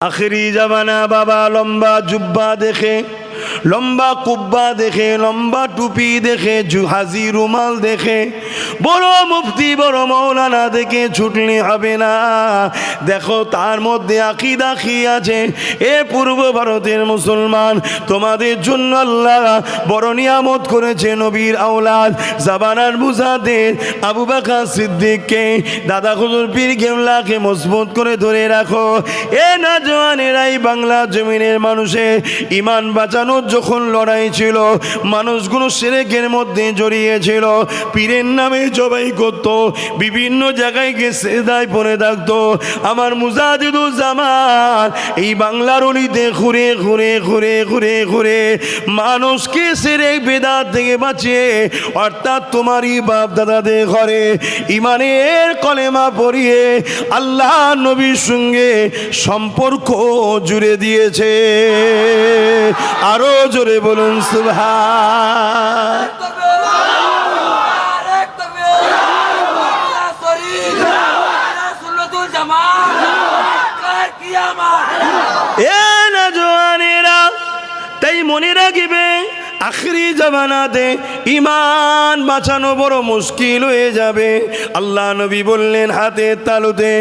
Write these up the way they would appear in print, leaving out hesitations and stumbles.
আখেরি জামানা বাবা লম্বা জুব্বা দেখে, লম্বা কুব্বা দেখে, লম্বা টুপি দেখে, হাজি রুমাল দেখে, বড় মুফতি বড় মৌলানা দেখে ছুটলে হবে না। দেখো তার মধ্যে আকীদা কি আছে। এ পূর্ব ভারতের মুসলমান, তোমাদের জন্য আল্লাহ বড় নিয়ামত করেছে। নবীর আওলাদ জামানার মুজাদ্দিদ আবু বকর সিদ্দিককে, দাদা হুজুর পীর কেবলাকে মজবুত করে ধরে রাখো। এ নওজওয়ানেরাই বাংলা জমিনের মানুষের ঈমান বাঁচানোর যখন লড়াই ছিল, মানুষগুলো শিরকের মধ্যে জড়িয়েছিল, পীরের নামে জবাই করত, বিভিন্ন জায়গায় গিয়ে সিজদায় পড়ে থাকতো। আমার মুজাদ্দিদুজ্জামান এই বাংলার অলিতে ঘুরে ঘুরে ঘুরে ঘুরে ঘুরে মানুষকে শিরক বিদআত থেকে বাঁচিয়ে, অর্থাৎ তোমারই বাপ দাদাদের ঘরে ঈমানের কলেমা পড়িয়ে আল্লাহ নবীর সঙ্গে সম্পর্ক জুড়ে দিয়েছে। আরো জোরে বলুন সুবহান। এ নওজওয়ানেরা, তাই মনে রাখবে আখেরি জামানাতে ঈমান বাঁচানো বড় মুশকিল হয়ে যাবে। আল্লাহ নবী বললেন হাতের তালুতে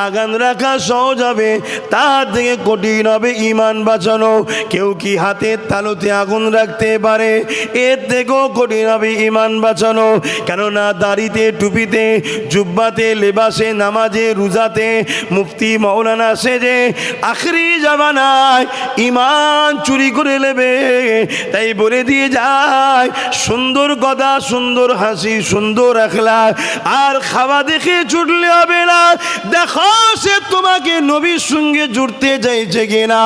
আগান রাখা সহজ হবে, তার থেকে কঠিন হবে ঈমান বাঁচানো। কেউ কি হাতের তালুতে আগুন রাখতে পারে? এর থেকেও কঠিন হবে ঈমান বাঁচানো। কেননা দাড়িতে, টুপিতে, জুব্বাতে, লেবাসে, নামাজে, রোজাতে মুফতি মৌলানা সেজে আখেরি জামানায় ঈমান চুরি করে নেবে। তাই বলে দিয়ে যায়, সুন্দর কথা, সুন্দর হাসি, সুন্দর আখলাক আর খাওয়া দেখে ছুটলে হবে না। দেখো সে তোমাকে নবীর সঙ্গে জুড়তে চাইছে কিনা।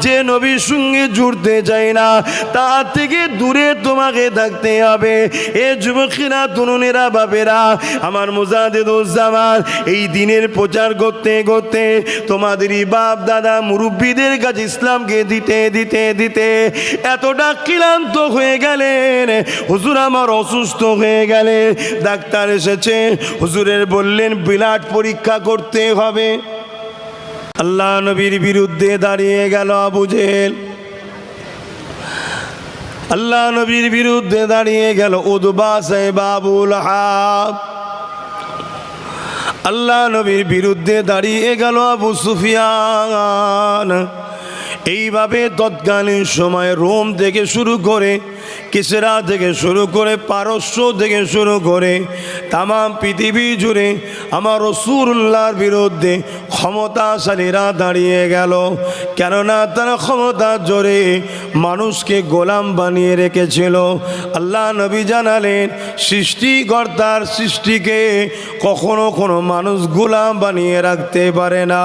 যে নবীর সঙ্গে জুড়তে চায় না, তার থেকে দূরে তোমাকে থাকতে হবে। এ যুবকেরা, তরুণেরা, বাপেরা, আমার মুজাদ্দিদুজ্জামান এই দিনের প্রচার করতে করতে তোমাদেরই বাপ দাদা মুরব্বীদের কাছে ইসলামকে দিতে দিতে দিতে এতটা ক্লান্ত হয়ে গেলেন। হুজুর আমার অসুস্থ হয়ে গেলেন, ডাক্তার এসেছে, হুজুরের বললেন ব্লাড পরীক্ষা করতে হবে। আল্লাহ নবীর বিরুদ্ধে দাঁড়িয়ে গেল আবু জেহেল, আল্লাহ নবীর বিরুদ্ধে দাঁড়িয়ে গেল উতবা সাহেব আবু লাহাব, আল্লাহ নবীর বিরুদ্ধে দাঁড়িয়ে গেল আবু সুফিয়ান। এইভাবে তৎকালীন সময় রোম থেকে শুরু করে, কিসরা থেকে শুরু করে, পারস্য থেকে শুরু করে তামাম পৃথিবী জুড়ে আমার রাসূলুল্লাহর বিরুদ্ধে ক্ষমতাশালীরা দাঁড়িয়ে গেল। কেননা তারা ক্ষমতার জোরে মানুষকে গোলাম বানিয়ে রেখেছিল। আল্লাহ নবী জানালেন, সৃষ্টিকর্তার সৃষ্টিকে কখনো কোনো মানুষ গোলাম বানিয়ে রাখতে পারে না।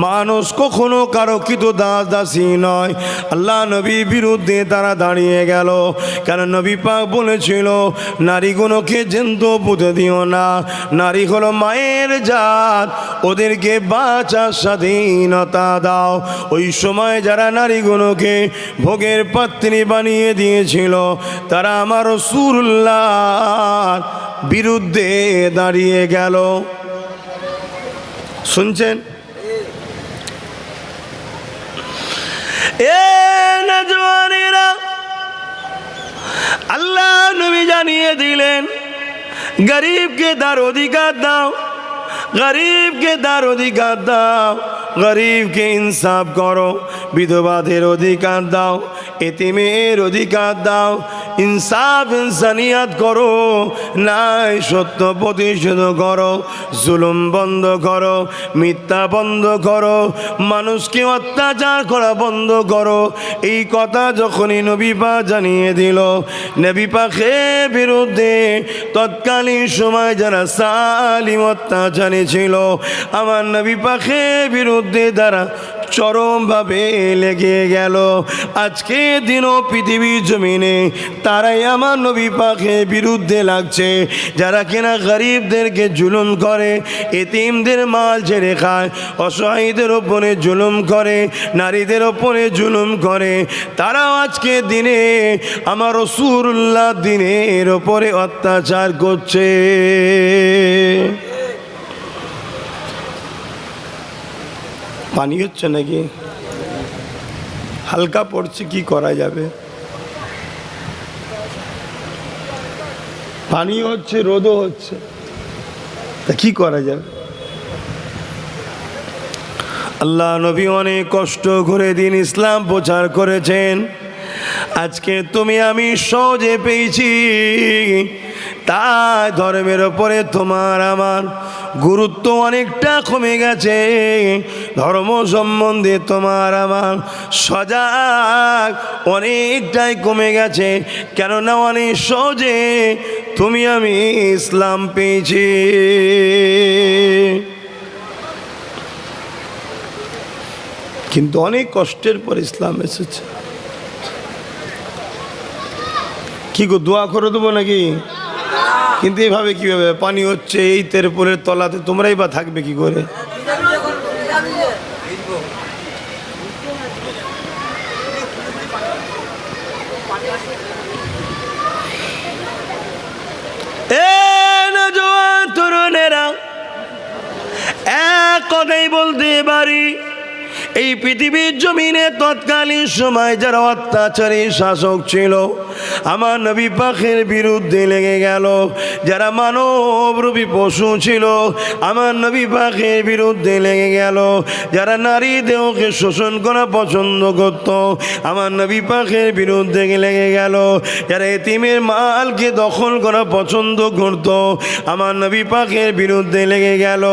মানুষ কখনো কারো কৃতদাস দাসী নয়। আল্লাহ নবীর বিরুদ্ধে তারা দাঁড়িয়ে গেল। কারণ নবী পাক বলেছিল, নারীগুলোকে জ্যান্ত পুঁতে দিও না, নারী হলো মায়ের জাত, ওদেরকে বাঁচার স্বাধীনতা দাও। ওই সময় যারা নারীগুলোকে ভোগের পাত্রী বানিয়ে দিয়েছিল, তারা আমার রাসূলুল্লাহর বিরুদ্ধে দাঁড়িয়ে গেল। শুনছেন? এ নওজওয়ানেরা, আল্লাহ নবী জানিয়ে দিলেন, গরিবকে তার অধিকার দাও, গরিবকে তার অধিকার দাও, গরিবকে ইনসাফ করো, বিধবাদের অধিকার দাও, এতিমের অধিকার দাও, ইনসাফ ইনসানিয়াত করো, নাই সত্য প্রতিশোধ করো, জুলুম বন্ধ করো, মিথ্যা বন্ধ করো, মানুষকে অত্যাচার করা বন্ধ করো। এই কথা যখনই নবী পাক জানিয়ে দিল, নবী পাকের বিরুদ্ধে তৎকালীন সময় যারা জালিম অত্যাচারী ছিল, আমার নবী পাকের বিরুদ্ধে তারা চরমভাবে লেগে গেল। আজকে দিনও পৃথিবীর জমিনে তারাই আমার নবী পাকের বিরুদ্ধে লাগছে, যারা কিনা গরিবদেরকে জুলুম করে, এতিমদের মাল ছেড়ে খায়, অসহায়দের ওপরে জুলুম করে, নারীদের ওপরে জুলুম করে, তারাও আজকে দিনে আমার রাসূলুল্লাহ দিনের ওপরে অত্যাচার করছে। পানি হচ্ছে নাকি? হালকা পড়ছে, কি করা যাবে? পানি হচ্ছে, রোদও হচ্ছে, তা কি করা যাবে? আল্লাহ নবী অনেক কষ্ট করে দিন ইসলাম প্রচার করেছেন। আজকে তুমি আমি সহজে পেয়েছি, তাই ধর্মের ওপরে তোমার আমার গুরুত্ব অনেকটা কমে গেছে। ধর্ম সম্বন্ধে তোমার আমার সজাগ অনেকটাই কমে গেছে, কেননা অনেক সহজে তুমি আমি ইসলাম পেয়েছি। কিন্তু অনেক কষ্টের পর ইসলাম এসেছে। কি গো, দোয়া করে দেবো নাকি? কিন্তু এইভাবে কীভাবে? পানি হচ্ছে, এই তেরপলের তলাতে তোমরাই বা থাকবে কি করে? তরুণেরা, এক কথাই বলতে পারি, এই পৃথিবীর জমিনে তৎকালীন সময় যারা অত্যাচারী শাসক ছিল, আমার নবী পাকের বিরুদ্ধে লেগে গেল। যারা মানবরূপী পশু ছিল, আমার নবী পাকের বিরুদ্ধে লেগে গেল। যারা নারী দেহকে শোষণ করা পছন্দ করত, আমার নবী পাকের বিরুদ্ধে লেগে গেল। যারা এতিমের মালকে দখল করা পছন্দ করত, আমার নবী পাকের বিরুদ্ধে লেগে গেল।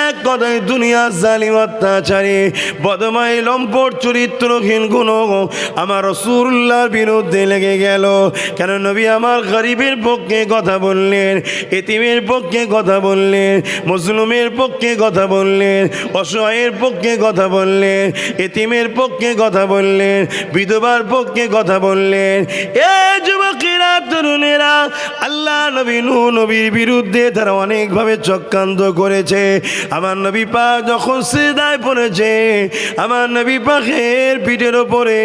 এক কথায় দুনিয়ার জালিম অত্যাচারী বদমাই লম্পট চরিত্রহীন গুণ আমার রাসূলুল্লাহর বিরুদ্ধে লেগে গেল। কেন নবী আমার গরিবের পক্ষে কথা বললেন, এতিমের পক্ষে কথা বললেন, মুসলিমের পক্ষে কথা বললেন, অসহায়ের পক্ষে কথা বললেন, এতিমের পক্ষে কথা বললেন, বিধবার পক্ষে কথা বললেন। এ যুবকেরা, তরুণেরা, আল্লাহ নবী নূহ নবীর বিরুদ্ধে তারা অনেকভাবে চক্রান্ত করেছে। আমার নবী পাক যখন সিজদায় পড়েছে, আমার নবী পাকের পিঠের ওপরে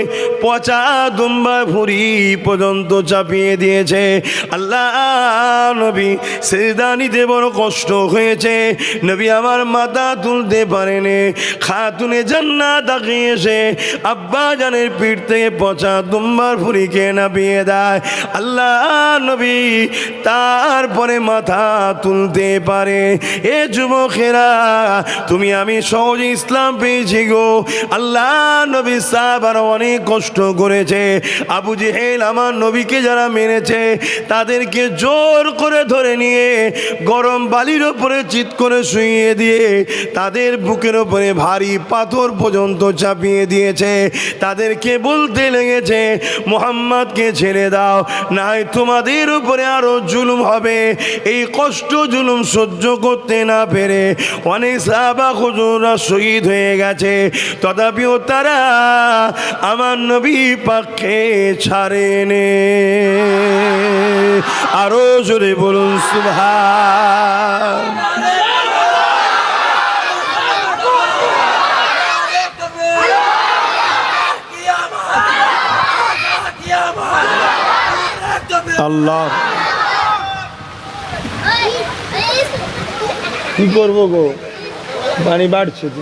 পচা দুম্বা ভুঁড়ি পর্যন্ত চাপিয়ে দিয়েছে। আল্লাহ নবী সিজদা নিতে বড় কষ্ট হয়েছে। নবী আমার মাথা তুলতে পারেনি। খাতুনে জান্নাত তাকিয়ে এসে আব্বা জানের পিঠ থেকে পচা দুম্বার ভুঁড়িকে নামিয়ে দেয়। আল্লাহ নবী তারপরে মাথা তুলতে পারে। এ যুবকেরা, তুমি আমি সহজে ইসলাম পেয়েছি গো। আল্লাহ নবী সাহাবারা অনেক কষ্ট করেছে। আবু জেহেল আমার নবীকে যারা মেরেছে, তাদেরকে জোর করে ধরে নিয়ে গরম বালির ওপরে চিৎ করে শুইয়ে দিয়ে তাদের বুকের ওপরে ভারী পাথর পর্যন্ত চাপিয়ে দিয়েছে। তাদেরকে বলতে লেগেছে, মুহাম্মদকে ছেড়ে দাও, নাই তোমাদের উপরে আরো জুলুম হবে। এই কষ্ট জুলুম সহ্য করতে না পেরে অনেক সাহাবা হুজুররা শহীদ হয়ে গেছে। তথাপিও তারা আমার নবী পাককে ছাড়েনি। আরো জোরে বলুন সুবহান। আল্লাহ, কি করবো গো, পানি বাড়ছে তো।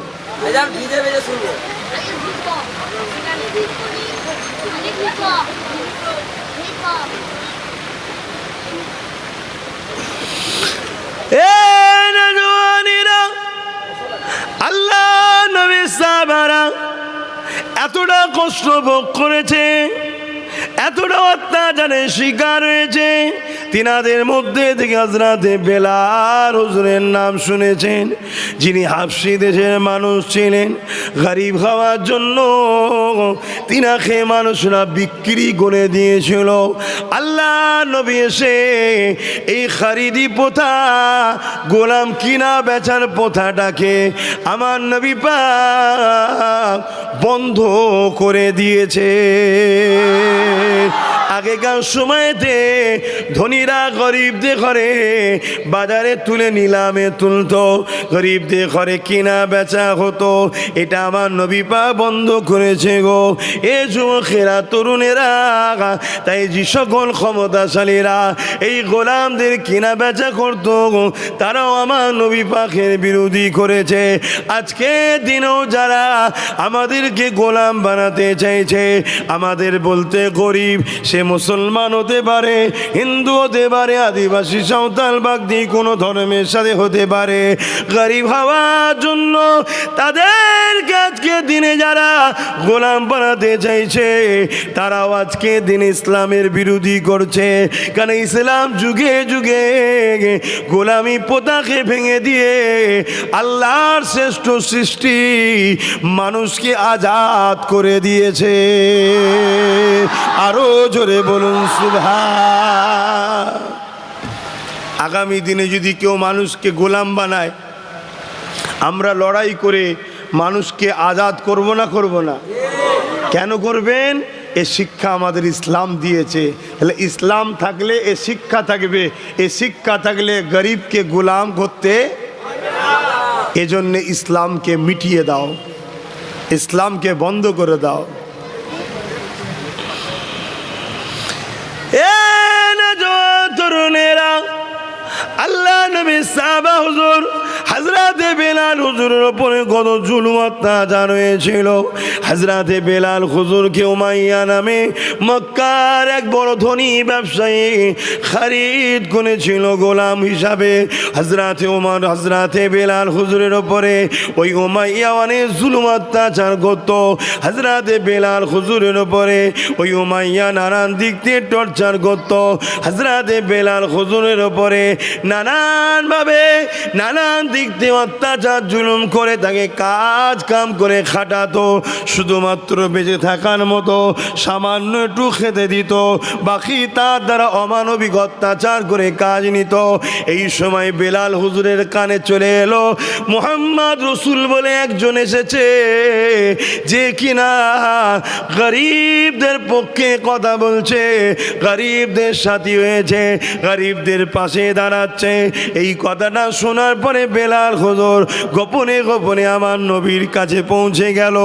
আল্লাহ নবী সাহাবারা এতটা কষ্ট ভোগ করেছে, এতটা অত্যাচারের শিকার হয়েছে। তিনাদের মধ্যে থেকে হযরত বেলাল হুজুরের নাম শুনেছেন, যিনি হাবশী দেশের মানুষ ছিলেন। গরিব হওয়ার জন্য তিনাকে মানুষরা বিক্রি করে দিয়েছিল। আল্লাহ নবী এসে এই খরিদি প্রথা, গোলাম কিনা বেচার প্রথাটাকে আমার নবী পাক বন্ধ করে দিয়েছে। আগেকার সময়তে ধনীরা গরিবদের ঘরে বাজারে তুলে নিলামে তুলতো, গরিবদের ঘরে কিনা বেচা হতো। এটা আমার নবী পাক বন্ধ করেছে গো। এ যুবকেরা, তরুণেরা, তাই যে সকল ক্ষমতাশালীরা এই গোলামদের কিনা বেচা করতো, তারাও আমার নবী পাকের বিরোধী করেছে। আজকে দিনেও যারা আমাদেরকে গোলাম বানাতে চাইছে, আমাদের বলতে গরিব, সে মুসলমান হতে পারে, হিন্দু হতে পারে, আদিবাসী, সাঁওতাল, বাগদি, কোনো ধর্মের সাথে হতে পারে, গরিব হওয়ার জন্য তাদেরকে আজকে দিনে যারা গোলাম বানাতে চাইছে, তারাও আজকে দিন ইসলামের বিরোধী করছে। কারণ ইসলাম যুগে যুগে গোলামি প্রথাকে ভেঙে দিয়ে আল্লাহর শ্রেষ্ঠ সৃষ্টি মানুষকে আজাদ করে দিয়েছে। আরো জোরে বলুন সুবহান। আগামী দিনে যদি কেউ মানুষকে গোলাম বানায়, আমরা লড়াই করে মানুষকে আজাদ করব না? করব না? কেন করবেন? এ শিক্ষা আমাদের ইসলাম দিয়েছে। তাহলে ইসলাম থাকলে এ শিক্ষা থাকবে, এ শিক্ষা থাকলে গরিবকে গোলাম করতে। এজন্য ইসলামকে মিটিয়ে দাও, ইসলামকে বন্ধ করে দাও। এ নওজোয়ান তরুণেরা, আল্লাহ নবী সাহাবা হুজুর হযরতে বেলাল হুজুরের উপরে কত জুলুম অত্যাচার হয়েছিল। হযরতে বেলাল হুজুরকে উমাইয়া নামে মক্কার এক বড় ধনী ব্যবসায়ী খরিদ করেছিল গোলাম হিসাবে। হযরতে ওমর হযরতে বেলাল হুজুরের উপরে ওই উমাইয়া অনেক জুলুম অত্যাচার করত। হযরতে বেলাল হুজুরের উপরে ওই উমাইয়া নানান দিক থেকে টর্চার করত। হযরতে বেলাল হুজুরের উপরে নানানভাবে নানান দিক দিয়ে অত্যাচার জুলুম করে তাকে কাজ কাম করে খাটাতো। শুধুমাত্র বেঁচে থাকার মতো সামান্য একটু খেতে দিত, বাকি তার দ্বারা অমানবিক অত্যাচার করে কাজ নিত। এই সময় বেলাল হুজুরের কানে চলে এলো মুহাম্মদ রসুল বলে একজন এসেছে, যে কিনা গরিবদের পক্ষে কথা বলছে, গরিবদের সাথী হয়েছে, গরিবদের পাশে দাঁড়াচ্ছে। এই কথাটা শোনার পরে বেলাল হুজুর গোপনে গোপনে আমার নবীর কাছে পৌঁছে গেল।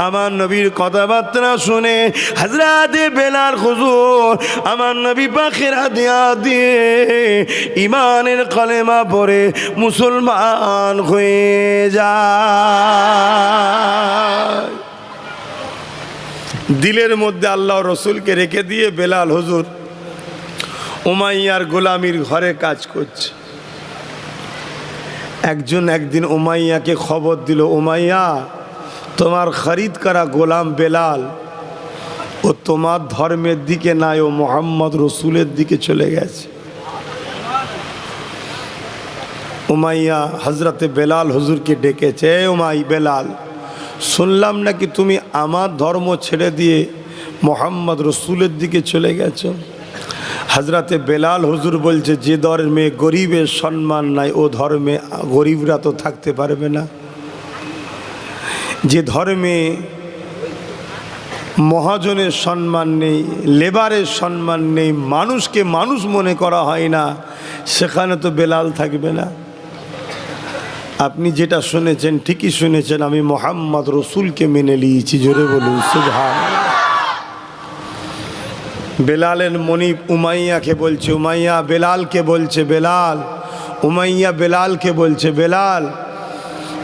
আমার নবীর কথাবার্তা শুনে হযরতে বেলাল হুজুর আমার নবী পাকের হাতে হাত দিয়ে ঈমানের কালেমা পড়ে মুসলমান হয়ে যায়। দিলের মধ্যে আল্লাহ রসুলকে রেখে দিয়ে বেলাল হুজুর উমাইয়ার গোলামির ঘরে কাজ করছে। একজন একদিন উমাইয়াকে খবর দিল, উমাইয়া, তোমার খরিদ করা গোলাম বেলাল ও তোমার ধর্মের দিকে নাই, ও মোহাম্মদ রসুলের দিকে চলে গেছে। উমাইয়া হযরতে বেলাল হুজুরকে ডেকেছে, উমাই বেলাল, শুনলাম নাকি তুমি আমার ধর্ম ছেড়ে দিয়ে মোহাম্মদ রসুলের দিকে চলে গেছো। হযরতে বেলাল হুজুর বলছে, যে ধর্মে গরিবের সম্মান নাই ও ধর্মে গরিবরা তো থাকতে পারবে না। যে ধর্মে মহাজনের সম্মান নেই, লেবারের সম্মান নেই, মানুষকে মানুষ মনে করা হয় না, সেখানে তো বেলাল থাকবে না। আপনি যেটা শুনেছেন ঠিকই শুনেছেন, আমি মোহাম্মদ রসুলকে মেনে নিয়েছি। জোরে বলুন সুবহানাল্লাহ। বেলালের মনিব উমাইয়াকে বলছে, উমাইয়া বেলালকে বলছে, বেলাল, উমাইয়া বেলালকে বলছে, বেলাল,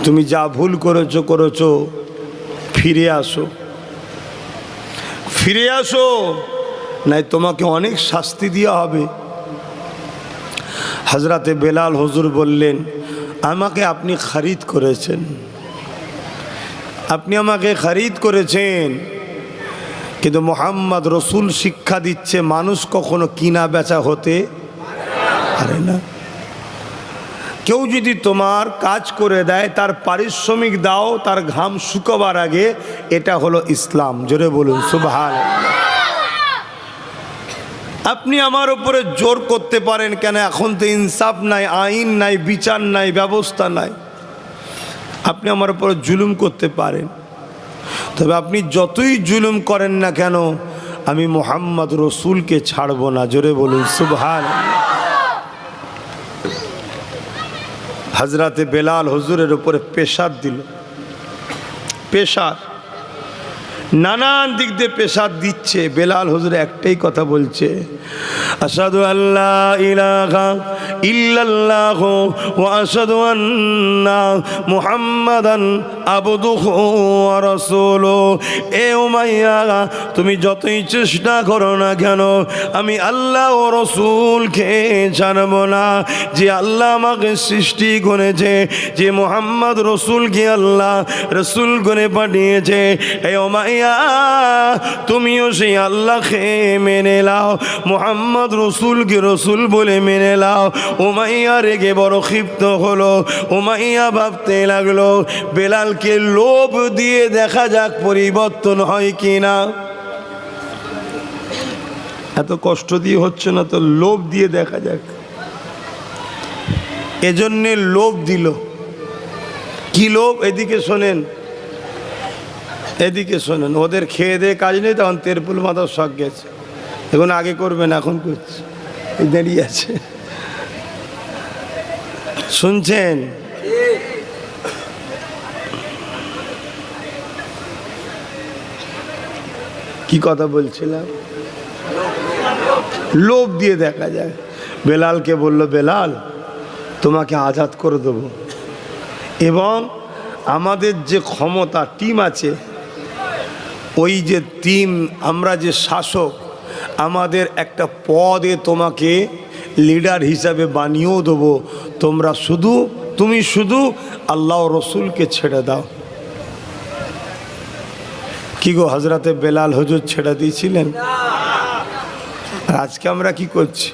তুমি যা ভুল করেছো করেছো, ফিরে আসো, ফিরে আসো, নাই তোমাকে অনেক শাস্তি দেওয়া হবে। হযরতে বেলাল হুজুর বললেন, আমাকে আপনি খরিদ করেছেন, আপনি আমাকে খরিদ করেছেন, কিন্তু মোহাম্মদ রসুল শিক্ষা দিচ্ছে মানুষ কখনো কিনা বেচা হতে পারে না। কেউ যদি তোমার কাজ করে দেয়, তার পারিশ্রমিক দাও তার ঘাম শুকাবার আগে, এটা হলো ইসলাম। জোরে বলুন সুবহানাল্লাহ। আপনি আমার উপরে জোর করতে পারেন কেন? এখন তো ইনসাফ নাই, আইন নাই, বিচার নাই, ব্যবস্থা নাই। আপনি আমার উপরে জুলুম করতে পারেন, তবে আপনি যতই জুলুম করেন না কেন, আমি মুহাম্মদ রসুলকে ছাড়ব না। জোরে বলুন সুবহানাল্লাহ। হযরতে বেলাল হুজুরের উপরে প্রেসার দিল, প্রেসার নানান দিক দিয়ে প্রেসার দিচ্ছে। বেলাল হুজুর একটাই কথা বলছে, আশহাদু আল্লা ইলাহা ইল্লাল্লাহ ওয়া আশহাদু আন্না মুহাম্মাদান আবদুহু ওয়া রাসূলুহু। এ উমাইয়া, তুমি যতই চেষ্টা করো না কেন, আমি আল্লাহ ও রসুলকে জানব না। যে আল্লাহ আমাকে সৃষ্টি করেছে, যে মুহাম্মদ রসুলকে আল্লাহ রসুল করে পাঠিয়েছে, এ উমাইয়া তুমিও সেই আল্লাহকে মেনে নাও, মুহাম্মদ রসুলকে রসুল বলে মেনে নাও। উমাইয়া রেগে বড় ক্ষিপ্ত হলো। উমাইয়া ভাবতে লাগলো, বেলালকে লোভ দিয়ে দেখা যাক পরিবর্তন হয় কিনা। এত কষ্ট দিয়ে হচ্ছে না তো, লোভ দিয়ে দেখা যাক। এজন্যে লোভ দিল। কি লোভ? এদিকে শোনেন, এদিকে শোনেন। ওদের খেয়ে দিয়ে কাজ নেই, তখন তেরপুল মাথার শখ গেছে। এখন আগে করবেন, এখন করছে, দাঁড়িয়ে আছে। শুনছেন? কি কথা বলছিলাম? লোভ দিয়ে দেখা যায়। বেলালকে বলল, বেলাল তোমাকে আজাদ করে দেব, এবং আমাদের যে ক্ষমতা টিম আছে, ওই যে টিম, আমরা যে শাসক, আমাদের একটা পদে তোমাকে লিডার হিসাবে বানিয়েও দেবো। তুমি শুধু আল্লাহ রসুলকে ছেড়ে দাও। কি গো, হযরতে বেলাল হুজুর ছেড়ে দিয়েছিলেন? আর আজকে আমরা কি করছি?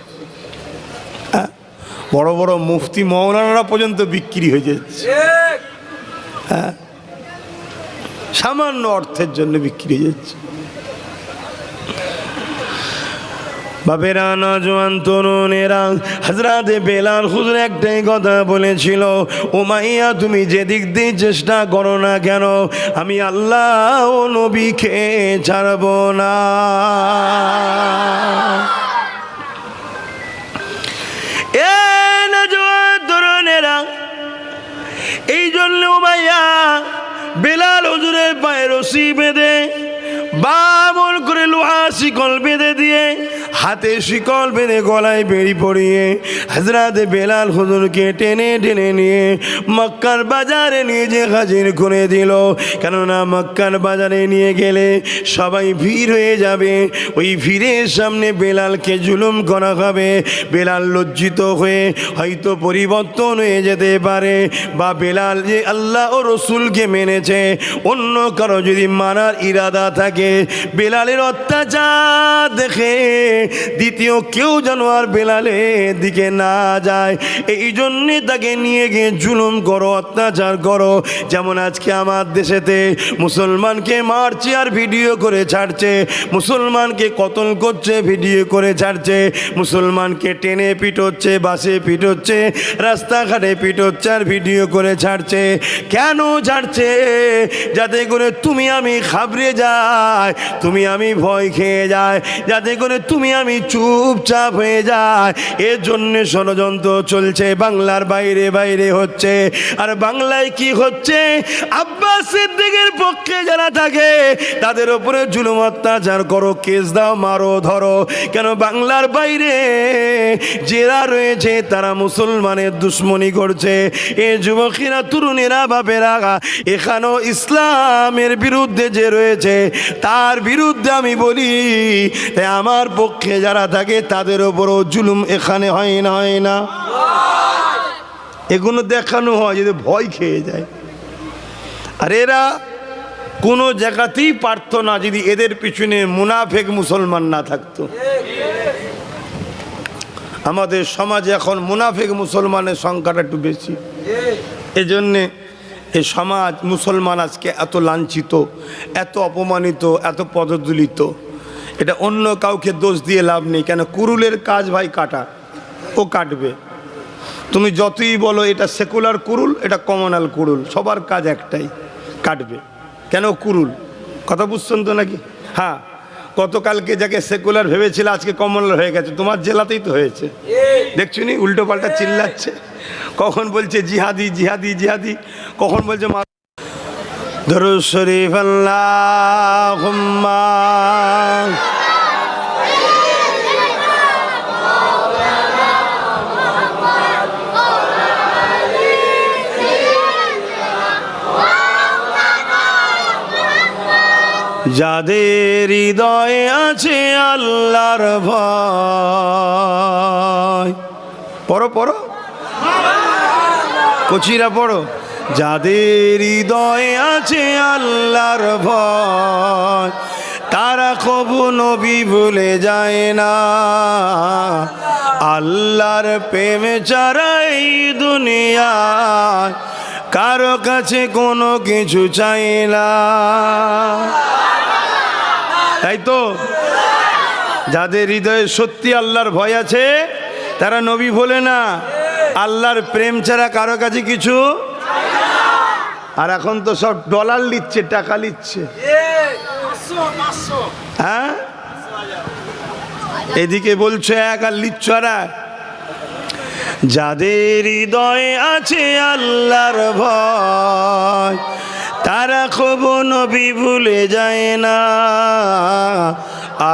বড় বড় মুফতি মৌলানারা পর্যন্ত বিক্রি হয়ে যাচ্ছে। হ্যাঁ, সামান্য অর্থের জন্য বিক্রি হয়ে যাচ্ছে। বাবেরা, নওজোয়ান তরুণেরা, হযরতে বেলাল হুজুর একটাই কথা বলেছিল, উমাইয়া তুমি যেদিক দিয়ে চেষ্টা করো না কেন, আমি আল্লাহ ও নবীকে ছাড়ব না। এ নওজোয়ান তরুণেরা, এই জন্য উমাইয়া বেলাল হুজুরের পায়ে রশি বেঁধে, বামন করে লোহা শিকল বেঁধে দিয়ে, হাতে শিকল বেঁধে গলায় বেড়ি পরিয়ে হযরতে বেলাল হুজুরকে টেনে টেনে নিয়ে মক্কার বাজারে নিয়ে যে হাজির করে দিল। কেননা মক্কার বাজারে নিয়ে গেলে সবাই ভিড় হয়ে যাবে, ওই ভিড়ের সামনে বেলালকে জুলুম করা হবে। বেলাল লজ্জিত হয়ে হয়তো পরিবর্তন হয়ে যেতে পারে, বা বেলাল যে আল্লাহ ও রসুলকে মেনেছে, অন্য কারো যদি মানার ইরাদা থাকে, বেলালের অত্যাচার দেখে দ্বিতীয় কেউ যেন আর বেলালের দিকে না যায়, এই জন্যে তাকে নিয়ে গিয়ে জুলুম করো, অত্যাচার করো। যেমন আজকে আমার দেশেতে মুসলমানকে মারছে আর ভিডিও করে ছাড়ছে, মুসলমানকে কতল করছে ভিডিও করে ছাড়ছে, মুসলমানকে টেনে পিটোচ্ছে, বাসে পিটোচ্ছে, রাস্তাঘাটে পিটোচ্ছে আর ভিডিও করে ছাড়ছে। কেন ছাড়ছে? যাতে করে তুমি আমি ঘাবড়ে যাই, তুমি আমি ভয় খেয়ে যাই, যাতে করে তুমি আমি চুপচাপ হয়ে যায়। এর জন্য ষড়যন্ত্র চলছে, বাংলার বাইরে বাইরে হচ্ছে। আর বাংলায় কি হচ্ছে? আব্বাস সিদ্দিকের পক্ষে যারা থাকে তাদের উপরে জুলুম অত্যাচার করো, কেস দাও, মারো, ধরো। কেন? বাংলার বাইরে যারা রয়েছে তারা মুসলমানের দুশ্মনী করছে। এ যুবকেরা, তরুণেরা, বাপেরা, এখানেও ইসলামের বিরুদ্ধে যে রয়েছে তার বিরুদ্ধে আমি বলি, আমার পক্ষে যারা থাকে তাদের ওপরও জুলুম এখানে হয় না, হয় না? এগুলো দেখানো হয় যদি ভয় খেয়ে যায়। আর এরা কোনো জায়গাতেই পারত না যদি এদের পিছনে মুনাফেক মুসলমান না থাকতো। আমাদের সমাজে এখন মুনাফেক মুসলমানের সংখ্যাটা একটু বেশি, এজন্যে এই সমাজ মুসলমান আজকে এত লাঞ্ছিত, এত অপমানিত, এত পদদলিত। এটা অন্য কাউকে দোষ দিয়ে লাভ নেই। কেন? কুরুলের কাজ ভাই কাটা, ও কাটবে। তুমি যতই বলো এটা সেকুলার কুরুল, এটা কমনাল কুরুল, সবার কাজ একটাই, কাটবে। কেন? কুরুল। কথা বুঝছেন তো নাকি? হ্যাঁ, গতকালকে যাকে সেকুলার ভেবেছিল আজকে কমলার হয়ে গেছে, তোমার জেলাতেই তো হয়েছে। দেখছো নি উল্টো পাল্টা চিল্লাচ্ছে, কখন বলছে জিহাদি জিহাদি জিহাদি, কখন বলছে দরুদ শরীফ আল্লাহুম্মা যাদের হৃদয়ে আছে আল্লাহর ভয়, পড়ো পড়ো কচিরা পড়ো, যাদের হৃদয়ে আছে আল্লাহর ভয় তারা কবু নবী ভুলে যায় না, আল্লাহর প্রেমে ছাড়া এই দুনিয়ায় কারো কাছে কোনো কিছু চাই না। তাই তো যাদের হৃদয়ে সত্যি আল্লাহর ভয় আছে তারা নবী ভোলে না, আল্লাহর প্রেম ছাড়া কারো কাছে কিছু। আর এখন তো সব ডলার নিচ্ছে, টাকা নিচ্ছে, হ্যাঁ এদিকে বলছো এক আর লিচ্ছ আর এক। যাদের হৃদয়ে আছে আল্লাহর ভয় তারা কবু নবী ভুলে যায় না,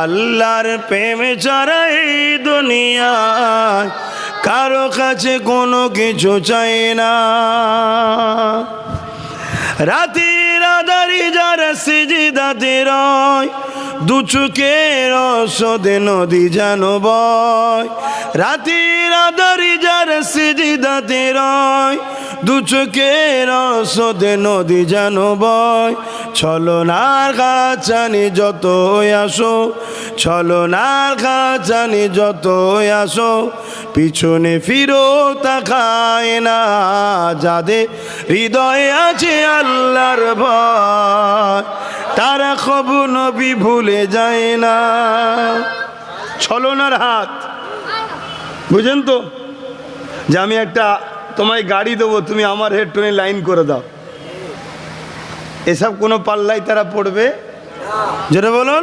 আল্লাহর প্রেমে ছাড়া এই দুনিয়ায় কারো কাছে কোনো কিছু চায় না। রাতের আধারে যারা সিজদাতে রয় দু চোখের রসদে নদী যেন বয়, রাতের আধারে যারা সিজদাতে রয় দু চোখের রসদে নদী যেন বয়, ছলনার কাছানি যত আসো, ছলনার কাছানি যত আসো পিছনে ফিরো তাকায় না, যাদের হৃদয়ে আছে আল্লাহর ভয় তারা কবু নবী ভুলে যায় না। ছলনার হাত বুঝেন তো, যে আমি একটা তোমায় গাড়ি দেবো তুমি আমার হেডটোনে লাইন করে দাও, এসব কোনো পাল্লাই তারা পড়বে? যেটা বলুন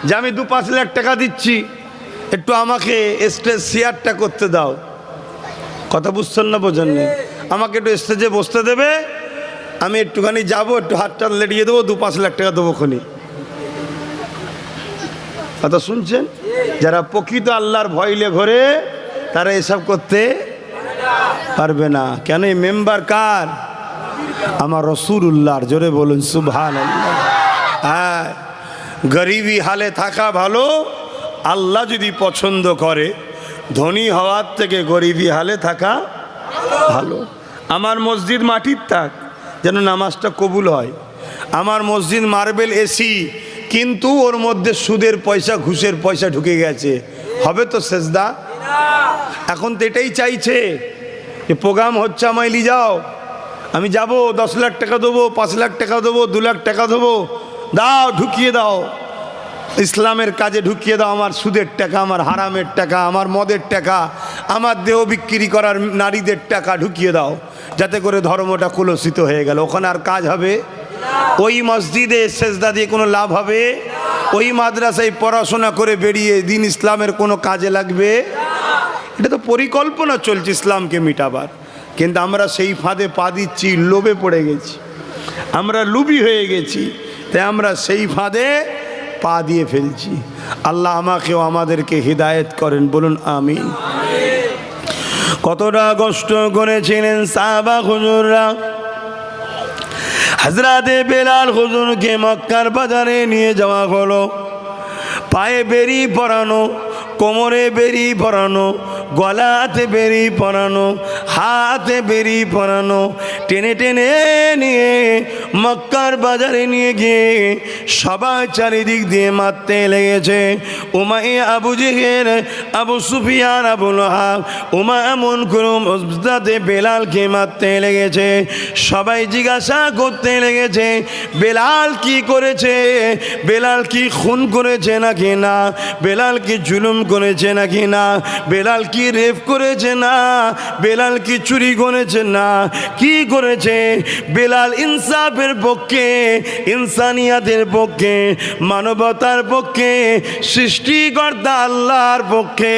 যে আমি 2-5 লাখ টাকা দিচ্ছি একটু আমাকে স্টেজ শেয়ারটা করতে দাও, কথা বুঝছেন না বোঝেন না, আমাকে একটু স্টেজে বসতে দেবে, আমি একটুখানি যাবো, একটু হাতটা লেড়িয়ে দেবো, 2-5 লাখ টাকা দেবো খনি। কথা শুনছেন? যারা প্রকৃত আল্লাহর ভয়লে ভরে তারা এসব করতে পারবে না। কেন? এই মেম্বার কার? আমার রাসূলুল্লাহর। জোরে বলুন সুবহানাল্লাহ। হ্যাঁ, গরিবী হালে থাকা ভালো, আল্লাহ যদি পছন্দ করে ধনী হওয়ার থেকে গরিবী হালে থাকা ভালো। আমার মসজিদ মাটির থাক যেন নামাজটা কবুল হয়, আমার মসজিদ মার্বেল এসি কিন্তু ওর মধ্যে সুদের পয়সা ঘুষের পয়সা ঢুকে গেছে, হবে তো সেজদা? এখন তো এটাই চাইছে যে প্রোগ্রাম হচ্ছে আমায় নিয়ে যাও, আমি যাব, 10 লাখ টাকা দেবো, 5 লাখ টাকা দেবো, 2 লাখ টাকা দেবো, দাও ঢুকিয়ে দাও, ইসলামের কাজে ঢুকিয়ে দাও, আমার সুদের টাকা, আমার হারামের টাকা, আমার মদের টাকা, আমার দেহ বিক্রি করার নারীদের টাকা ঢুকিয়ে দাও, যাতে করে ধর্মটা কুলসিত হয়ে গেল। ওখানে আর কাজ হবে? ওই মসজিদে সেজদা দিয়ে কোনো লাভ হবে? ওই মাদ্রাসায় পড়াশোনা করে বেরিয়ে দিন ইসলামের কোনো কাজে লাগবে? এটা তো পরিকল্পনা চলছে ইসলামকে মিটাবার, কিন্তু আমরা সেই ফাঁদে পা দিচ্ছি, লোভে পড়ে গেছি, আমরা লুবি হয়ে গেছি, তাই আমরা সেই ফাঁদে পা দিয়ে ফেলছি। আল্লাহ আমাকেও আমাদেরকে হিদায়েত করেন, বলুন আমিন। কতটা কষ্ট করেছিলেন সাহাবা হুজুররা। হযরতে বেলাল হুজুরকে মক্কার বাজারে নিয়ে যাওয়া হলো, পায়ে বেরি পরানো, কোমরে বেরি পরানো, গলাতে বেরি পরানো, হাতে বেরি পরানো, টেনে টেনে নিয়ে মক্কার বাজারে নিয়ে গিয়ে সবাই চারিদিক দিয়ে মারতে লেগেছে। উমাইয়া, আবু জেহেল, আবু সুফিয়ান, আবু লাহাব, এমন করুম হযরতে বেলালকে মারতে লেগেছে। সবাই জিজ্ঞাসা করতে লেগেছে বেলাল কি করেছে, বেলাল কি খুন করেছে নাকি না, বেলাল কি জুলুম করেছে নাকি না, বেলাল কি রেপ করেছে? না। বেলাল কি চুরি করেছে? না। কি করেছে? বেলাল ইনসাফের পক্ষে, ইনসানিয়াতের পক্ষে, মানবতার পক্ষে, সৃষ্টিকর্তা আল্লাহর পক্ষে,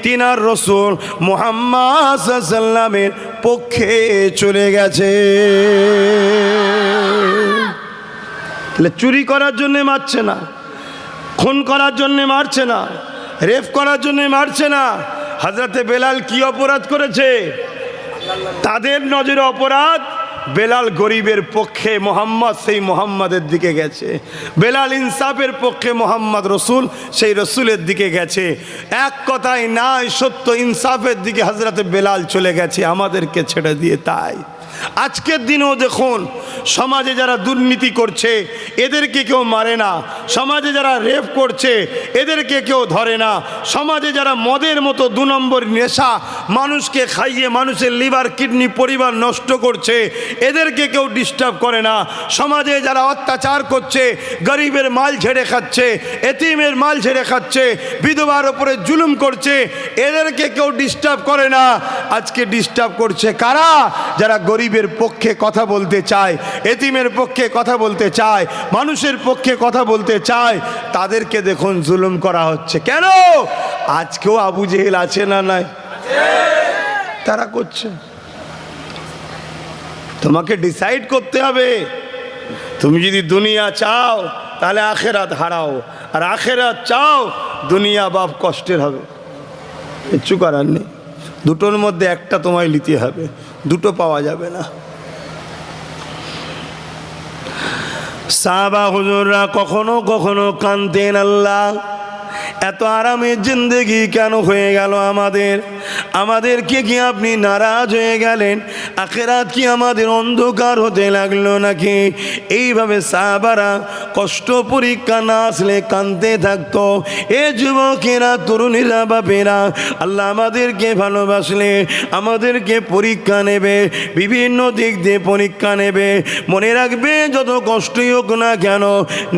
তিনার রসূল মুহাম্মদ সাল্লাল্লাহু আলাইহি ওয়াসাল্লামের পক্ষে চলে গেছে। তাহলে চুরি করার জন্যে মারছে না, খুন করার জন্যে মারছে না, রেপ করার জন্যে মারছে না। হযরতে বেলাল কি অপরাধ করেছে? তাদের নজরে অপরাধ বেলাল গরিবের পক্ষে, মোহাম্মদ সেই মোহাম্মদের দিকে গেছে। বেলাল ইনসাফের পক্ষে, মোহাম্মদ রসুল সেই রসুলের দিকে গেছে। এক কথায় নাই সত্য, ইনসাফের দিকে হযরতে বেলাল চলে গেছে, আমাদেরকে ছেড়ে দিয়ে। তাই আজকের দিনেও দেখুন, সমাজে যারা দুর্নীতি করছে এদেরকে কেউ মারে না, সমাজে যারা রেপ করছে এদেরকে কেউ ধরে না, সমাজে যারা মদের মতো 2 নম্বর নেশা মানুষকে খাইয়ে মানুষের লিভার কিডনি পরিবার নষ্ট করছে এদেরকে কেউ ডিস্টার্ব করে না, সমাজে যারা অত্যাচার করছে, গরিবের মাল ঝেড়ে খাচ্ছে, এতিমের মাল ঝেড়ে খাচ্ছে, বিধবার ওপরে জুলুম করছে, এদেরকে কেউ ডিস্টার্ব করে না। আজকে ডিস্টার্ব করছে কারা? যারা গরিবের পক্ষে কথা বলতে চায়, এতিমের পক্ষে কথা বলতে চায়, মানুষের পক্ষে কথা বলতে চায়, তাদেরকে দেখুন জুলুম করা হচ্ছে। কেন? আজকেও আবু জেহেল আছে না নাই? তারা করছে। তোমাকে ডিসাইড করতে হবে, তুমি যদি দুনিয়া চাও তাহলে আখেরাত হারাও, আর আখেরাত চাও দুনিয়া বাপ কষ্টের হবে, কিচ্ছু করার নেই। দুটোর মধ্যে একটা তোমায় নিতে হবে, দুটো পাওয়া যাবে না। সাহাবা হুজুররা কখনো কখনো কাঁদতেন, আল্লাহ এত আরামের জিন্দেগি কেন হয়ে গেল আমাদেরকে কি আপনি নারাজ হয়ে গেলেন? আখিরাত কি আমাদের অন্ধকার হতে লাগলো নাকি? এইভাবে সাহাবারা কষ্ট পরীক্ষা না আসলে কাঁদতে থাকতো। এ যুবকেরা, তরুণীরা, বাপেরা, আল্লাহ আমাদেরকে ভালোবাসলে আমাদেরকে পরীক্ষা নেবে, বিভিন্ন দিক দিয়ে পরীক্ষা নেবে। মনে রাখবে, যত কষ্টই হোক না কেন,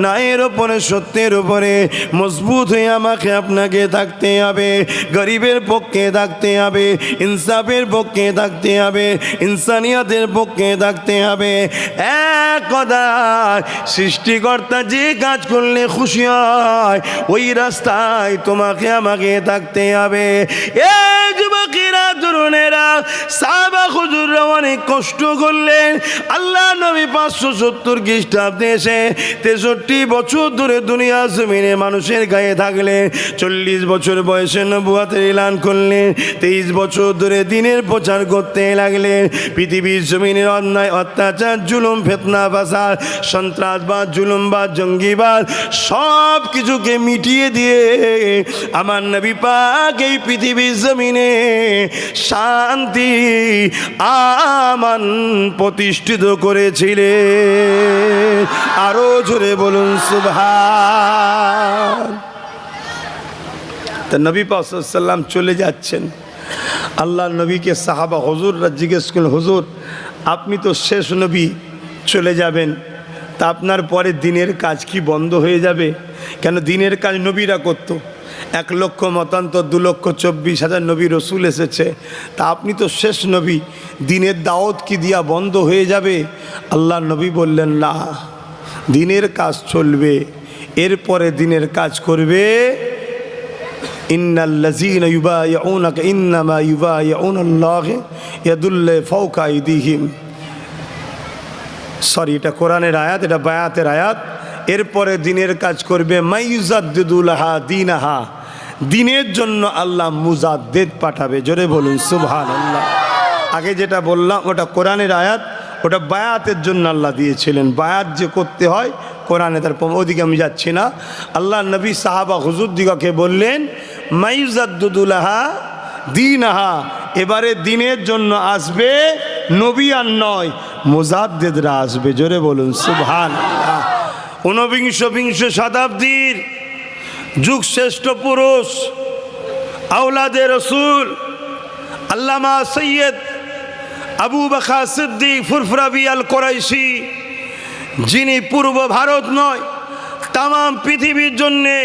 ন্যায়ের ওপরে, সত্যের উপরে মজবুত হয়ে আমাকে আপনাকে থাকতে হবে, গরিবের পক্ষে থাকতে হবে, ইনসাফের পক্ষে থাকতে হবে, ইনসানিয়াতের পক্ষে থাকতে হবে। এক কথা, সৃষ্টিকর্তা যে কাজ করলে খুশি হয় ওই রাস্তায় তোমাকে আমাকে থাকতে হবে। এই যুবকেরা, তরুণেরা, সাহাবা হুজুররা অনেক কষ্ট করলেন। আল্লাহ নবী 570 খ্রিস্টাব্দে এসে 63 বছর ধরে দুনিয়া জমিনে মানুষের গায়ে থাকলেন। 40 বছর বয়সে নবুয়তের এলান করলেন। 23 বছর ধরে দিনের প্রচার করতে লাগলেন। পৃথিবীর জমিনের অন্যায়, অত্যাচার, জুলুম, ফিতনা, ফাসাদ, সন্ত্রাসবাদ, জুলুমবাদ, জঙ্গিবাদ সব কিছুকে মিটিয়ে দিয়ে আমার নবী পাক এই পৃথিবীর জমিনে শান্তি, আমান প্রতিষ্ঠিত করেছিলেন। আরো জোরে বলুন সুবহান। তা নবী পাক সাল্লাল্লাহু আলাইহি ওয়াসাল্লাম চলে যাচ্ছেন। আল্লাহ নবীকে সাহাবা হুজুররা জিজ্ঞেস করলেন, হুজুর আপনি তো শেষ নবী, চলে যাবেন, তা আপনার পরে দিনের কাজ কি বন্ধ হয়ে যাবে? কেন দিনের কাজ নবীরা করতো, 1 লক্ষ মতান্তর 2,24,000 নবী রসুল এসেছে, তা আপনি তো শেষ নবী, দিনের দাওয়াত কি দিয়া বন্ধ হয়ে যাবে? আল্লাহ নবী বললেন, না, দিনের কাজ চলবে, এরপরে দিনের কাজ করবে ইন্নাল্লাযীনা ইউবাইউনাকা ইন্নামা ইউবাইউনাল্লাহ ইয়াদুল্লাহি ফাওকা আইদিহিম। সরি, এটা কোরআনের আয়াত, এটা বায়াতের আয়াত। এরপরে দিনের কাজ করবে মাইয়ুজাদ্দিদু লাহা দীনাহা, দিনের জন্য আল্লাহ মুজাদ্দিদ পাঠাবে। জোরে বলুন সুবহানাল্লাহ। আগে যেটা বললাম ওটা কোরআনের আয়াত, ওটা বায়াতের জন্য আল্লাহ দিয়েছিলেন। বায়াত যে করতে হয় কোরআনে, তার ওদিকে আমি যাচ্ছি না। আল্লাহ নবী সাহাবা হুজুর দিগকে বললেন মাইয়ুজাদ্দিদু লাহা দীনাহা, এবারে দিনের জন্য আসবে নবী আর নয়, মুজাদ্দিদরা আসবে। জোরে বলুন সুবহানাল্লাহ। 19 শতাব্দীর যুগ শ্রেষ্ঠ পুরুষ, আওলাদে রসুল, আল্লামা সৈয়দ আবু বকর সিদ্দিক ফুরফুরাবি আল কুরাইশি, যিনি পূর্ব ভারত নয় তাম পৃথিবীর জন্যে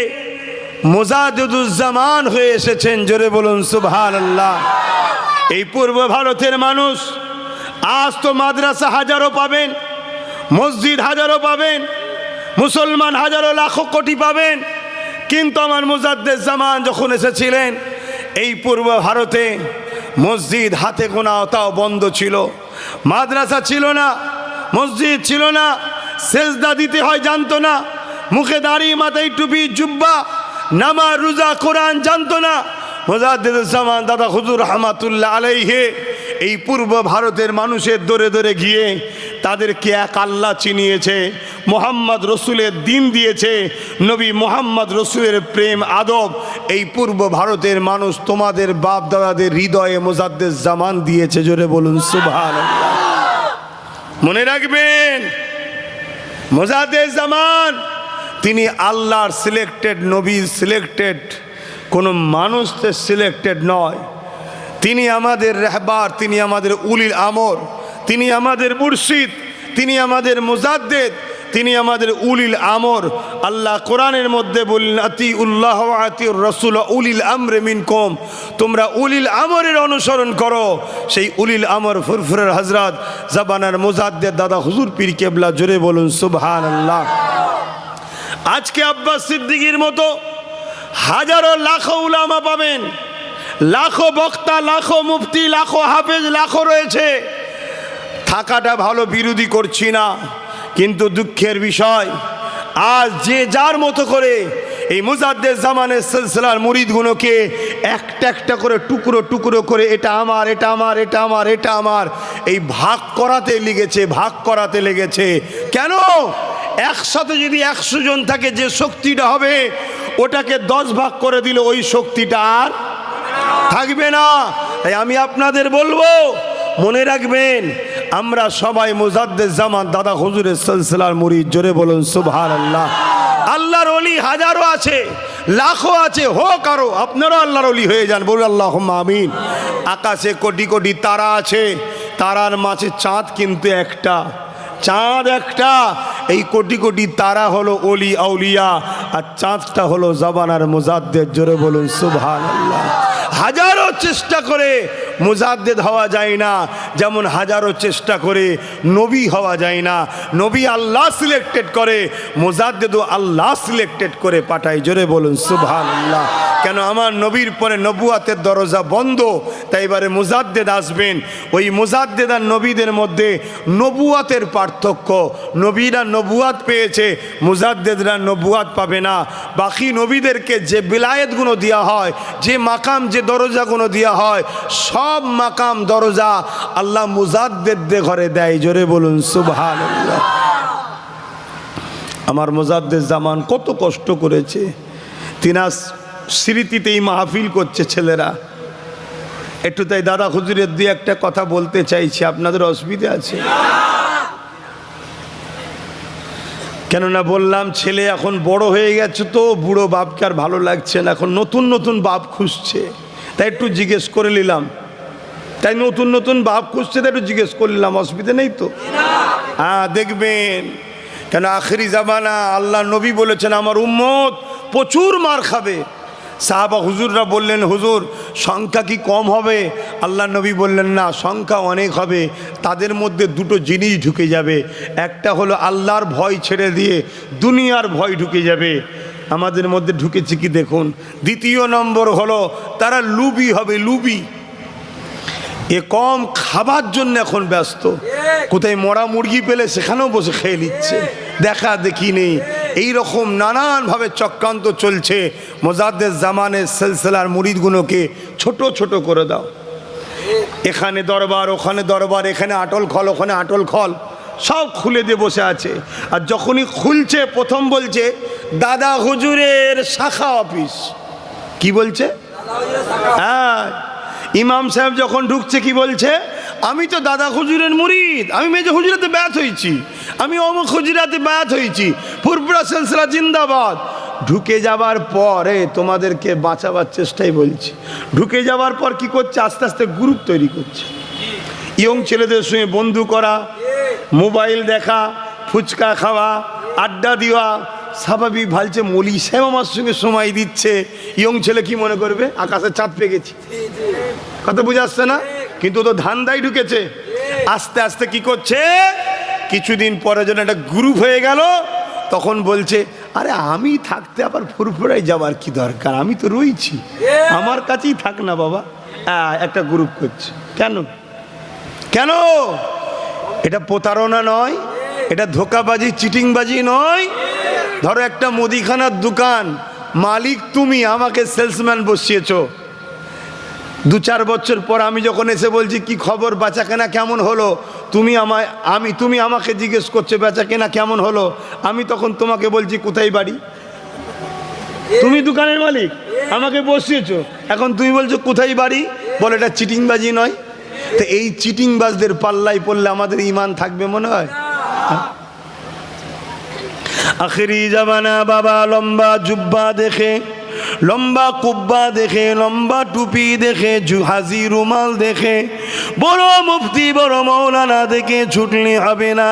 মুজাদ্দিদুজ্জামান হয়ে এসেছেন। জোরে বলুন সুবহানাল্লাহ। এই পূর্ব ভারতের মানুষ আজ তো মাদ্রাসা হাজারো পাবেন, মসজিদ হাজারো পাবেন, মুসলমান হাজারো লাখো কোটি পাবেন, কিন্তু আমার মুজাদ্দিদুজ্জামান যখন এসেছিলেন এই পূর্ব ভারতে মসজিদ হাতে গোনা, তাও বন্ধ ছিল, মাদ্রাসা ছিল না, মসজিদ ছিল না, সেজদা দিতে হয় জানতো না, মুখে দাড়ি মাথায় টুপি জুব্বা, নামাজ রোজা কোরআন জানতো না। মুজাদ্দিদুজ্জামান দাদা হুজুর রহমাতুল্লাহ আলাইহি এই পূর্ব ভারতের মানুষের দরে দরে গিয়ে তাদেরকে এক আল্লাহ চিনিয়েছে, মোহাম্মদ রসুলের দিন দিয়েছে, নবী মোহাম্মদ রসুলের প্রেম আদব এই পূর্ব ভারতের মানুষ তোমাদের বাপ দাদাদের হৃদয়ে মুজাদ্দিদুজ্জামান দিয়েছে। জোরে বলুন সুবহানাল্লাহ। মনে রাখবেন মুজাদ্দিদুজ্জামান তিনি আল্লাহর সিলেক্টেড, নবীর সিলেক্টেড, কোনো মানুষের সিলেক্টেড নয়। তিনি আমাদের রাহবার, তিনি আমাদের উলিল আমর, তিনি আমাদের মুর্শিদ, তিনি আমাদের মুজাদ্দিদ, তিনি আমাদের উলিল আমর। আল্লাহ কোরআনের মধ্যে বললেন আতিউল্লাহ ওয়া আতিউর রাসূল উলিল আমরি মিনকুম, তোমরা উলিল আমরের অনুসরণ করো। সেই উলিল আমর ফুরফুরের হযরত জাবানার মুজাদ্দিদ দাদা হুজুর পীর কেবলা। জোরে বলুন সুবহানাল্লাহ। আজকে আব্বাস সিদ্দিকীর মতো হাজারো লাখো উলামা পাবেন, লাখো বক্তা, লাখো মুফতি, লাখো হাফেজ, লাখো রয়েছে। থাকাটা ভালো, বিরোধী করছি না, কিন্তু দুঃখের বিষয় আজ যে যার মতো করে এই মুজাদ্দিদুজ্জামানের সিলসিলার মুরিদগুলোকে একটা একটা করে টুকরো টুকরো করে এটা আমার, এটা আমার, এটা আমার, এটা আমার, এই ভাগ করাতে লেগেছে, ভাগ করাতে লেগেছে। কেন? একসাথে যদি 100 জন থাকে যে শক্তিটা হবে ওটাকে 10 ভাগ করে দিলে ওই শক্তিটা আর থাকবে না। তাই আমি আপনাদের বলবো মনে রাখবেন আমরা সবাই মুজাদ্দিদুজ্জামান দাদা হুজুরের সিলসিলার মুরিদ। জোরে বলুন সুবহানাল্লাহ। আল্লাহর ওলি হাজারো আছে, লাখো আছে, হোক আরো, আপনারাও আল্লাহর ওলি হয়ে যান, বলুন আল্লাহুম্মা আমিন। আকাশে কোটি কোটি তারা আছে, তারার মাঝে চাঁদ কিন্তু একটা, চাঁদ একটা। এই কোটি কোটি তারা হলো ওলি আউলিয়া, আর চাঁদটা হলো জাবানার মুজাদ্দিদ। জোরে বলুন সুবহানাল্লাহ। হাজারো চেষ্টা করে মুজাদ্দিদ হওয়া যায় না, যেমন হাজারো চেষ্টা করে নবী হওয়া যায় না। নবী আল্লাহ সিলেক্টেড করে, মুজাদ্দিদও আল্লাহ সিলেক্টেড করে পাঠায়। জোরে বলুন সুবহানাল্লাহ। কেন? আমার নবীর পরে নবুয়াতের দরজা বন্ধ, তাই এবারে মুজাদ্দিদ আসবেন। ওই মুজাদ্দিদ আর নবীদের মধ্যে নবুয়াতের পার্থক্য। নবীরা নবুয়াত পেয়েছে, মুজাদ্দিদরা নবুয়াত পাবে না। বাকি নবীদেরকে যে বিলায়েতগুলো দেওয়া হয়, যে মাকাম, যে দরজাগুলো দেওয়া হয়, সব মাকাম দরজা আল্লাহ মুজাদ্দিদদের ঘরে দেয়। জোরে বলুন সুবহানাল্লাহ। আমার মুজাদ্দিদুজ্জামান কত কষ্ট করেছে, তিনার স্মৃতিতেই মাহফিল করছে ছেলেরা। একটু তাই দাদা হুজুরের দিয়ে একটা কথা বলতে চাইছি, আপনাদের অসুবিধা আছে? কেননা বললাম ছেলে এখন বড় হয়ে গেছে, তো বুড়ো বাপকে আর ভালো লাগছে না, এখন নতুন নতুন বাপ খুঁজছে, তাই একটু জিজ্ঞেস করে নিলাম। তাই নতুন নতুন বাপ খুঁজছে, তাই একটু জিজ্ঞেস করে নিলাম, অসুবিধা নেই তো? হ্যাঁ, দেখবেন কেন আখিরি জামানা আল্লাহ নবী বলেছেন আমার উম্মত প্রচুর মার খাবে। সাহাবা হুজুররা বললেন হুজুর সংখ্যা কি কম হবে? আল্লাহ নবী বললেন না, সংখ্যা অনেক হবে। তাদের মধ্যে দুটো জিনিস ঢুকে যাবে, একটা হলো আল্লাহর ভয় ছেড়ে দিয়ে দুনিয়ার ভয় ঢুকে যাবে। আমাদের মধ্যে ঢুকেছে কি দেখুন। দ্বিতীয় নম্বর হলো তারা লুবি হবে, লুবি। এ কম খাবার জন্য এখন ব্যস্ত, কোথায় মরা মুরগি পেলে সেখানেও বসে খেয়ে নিচ্ছে, দেখা দেখি নেই। এইরকম নানানভাবে চক্রান্ত চলছে। মুজাদ্দিদুজ্জামানের সিলসিলার মুরিদগুলোকে ছোট ছোট করে দাও, এখানে দরবার, ওখানে দরবার, এখানে আটল খল, ওখানে আটল খল, সব খুলে দিয়ে বসে আছে। আর যখনই খুলছে প্রথম বলছে দাদা হুজুরের শাখা অফিস। কি বলছে? হ্যাঁ, ইমাম সাহেব যখন ঢুকছে কি বলছে? আমি তো দাদা হুজুরের মুরিদ, আমি মেজো হুজুরাতে বায়াত হয়েছি, আমি অমুক হুজুরাতে বায়াত হয়েছি, ফুরফুরা সিলসিলা জিন্দাবাদ। ঢুকে যাবার পরে তোমাদেরকে বাঁচাবার চেষ্টাই বলছি। ঢুকে যাওয়ার পর কি করছে? আস্তে আস্তে গ্রুপ তৈরি করছে, ইয়ং ছেলেদের সঙ্গে বন্ধু করা, মোবাইল দেখা, ফুচকা খাওয়া, আড্ডা দেওয়া, স্বাভাবিক ভালছে মলি সাহেব আমার সঙ্গে সময় দিচ্ছে, ইয়ং ছেলে কি মনে করবে আকাশে চাঁদ পেয়ে গেছি, কথা বুঝে আসছে না? কিন্তু তো ধান্দায় ঢুকেছে। আস্তে আস্তে কি করছে, কিছুদিন পরে যেন একটা গ্রুপ হয়ে গেল, তখন বলছে আরে আমি থাকতে আবার ফুরফুরাই যাবার কি দরকার, আমি তো রয়েছি, আমার কাছেই থাক না বাবা। একটা গ্রুপ করছে। কেন কেন? এটা প্রতারণা নয়, এটা ধোকাবাজি চিটিংবাজি নয়। ধরো একটা মুদিখানার দোকান, মালিক তুমি, আমাকে সেলসম্যান বসিয়েছো, 2-4 বছর পর আমি যখন এসে বলছি কি খবর, বেচা কেনা কেমন হলো, তুমি আমাকে জিজ্ঞেস করছো বেচা কেনা কেমন হলো, আমি তখন তোমাকে বলছি কোথায় বাড়ি, তুমি দোকানের মালিক আমাকে বসিয়েছো, এখন তুমি বলছো কোথায় বাড়ি, বলে এটা চিটিংবাজি নয়? তো এই চিটিংবাজদের পাল্লাই পড়লে আমাদের ঈমান থাকবে মনে হয়? আখেরি জামানা বাবা লম্বা জুব্বা দেখে, লম্বা কুব্বা দেখে, লম্বা টুপি দেখে, হাজি রুমাল দেখে, বড় মুফতি বড় মৌলানা দেখে ছুটলি হবে না।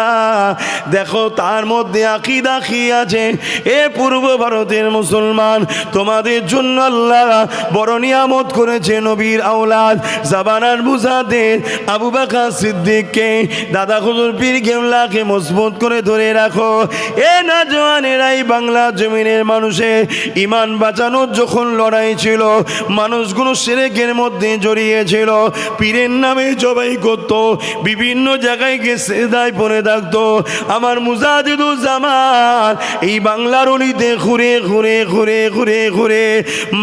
দেখো তার মধ্যে আকীদা কি আছে। এ পূর্ব ভারতের মুসলমান, তোমাদের জন্য আল্লাহ বড় নিয়ামত করেছে। নবীর আওলাদ জামানার মুজাদ্দিদ আবু বকর সিদ্দিককে, দাদা হুজুর পীর কেবলাকে মজবুত করে ধরে রাখো। এ নওজওয়ানেরাই বাংলা জমিনের মানুষের ঈমান বাঁচানোর যখন লড়াই ছিল, মানুষগুলো শিরকের মধ্যে জড়িয়েছিল, পীরের নামে জবাই করত, বিভিন্ন জায়গায় গিয়ে সেজদায় পড়ে থাকতো। আমার মুজাদ্দিদুজ্জামান এই বাংলার অলিতে ঘুরে ঘুরে ঘুরে ঘুরে ঘুরে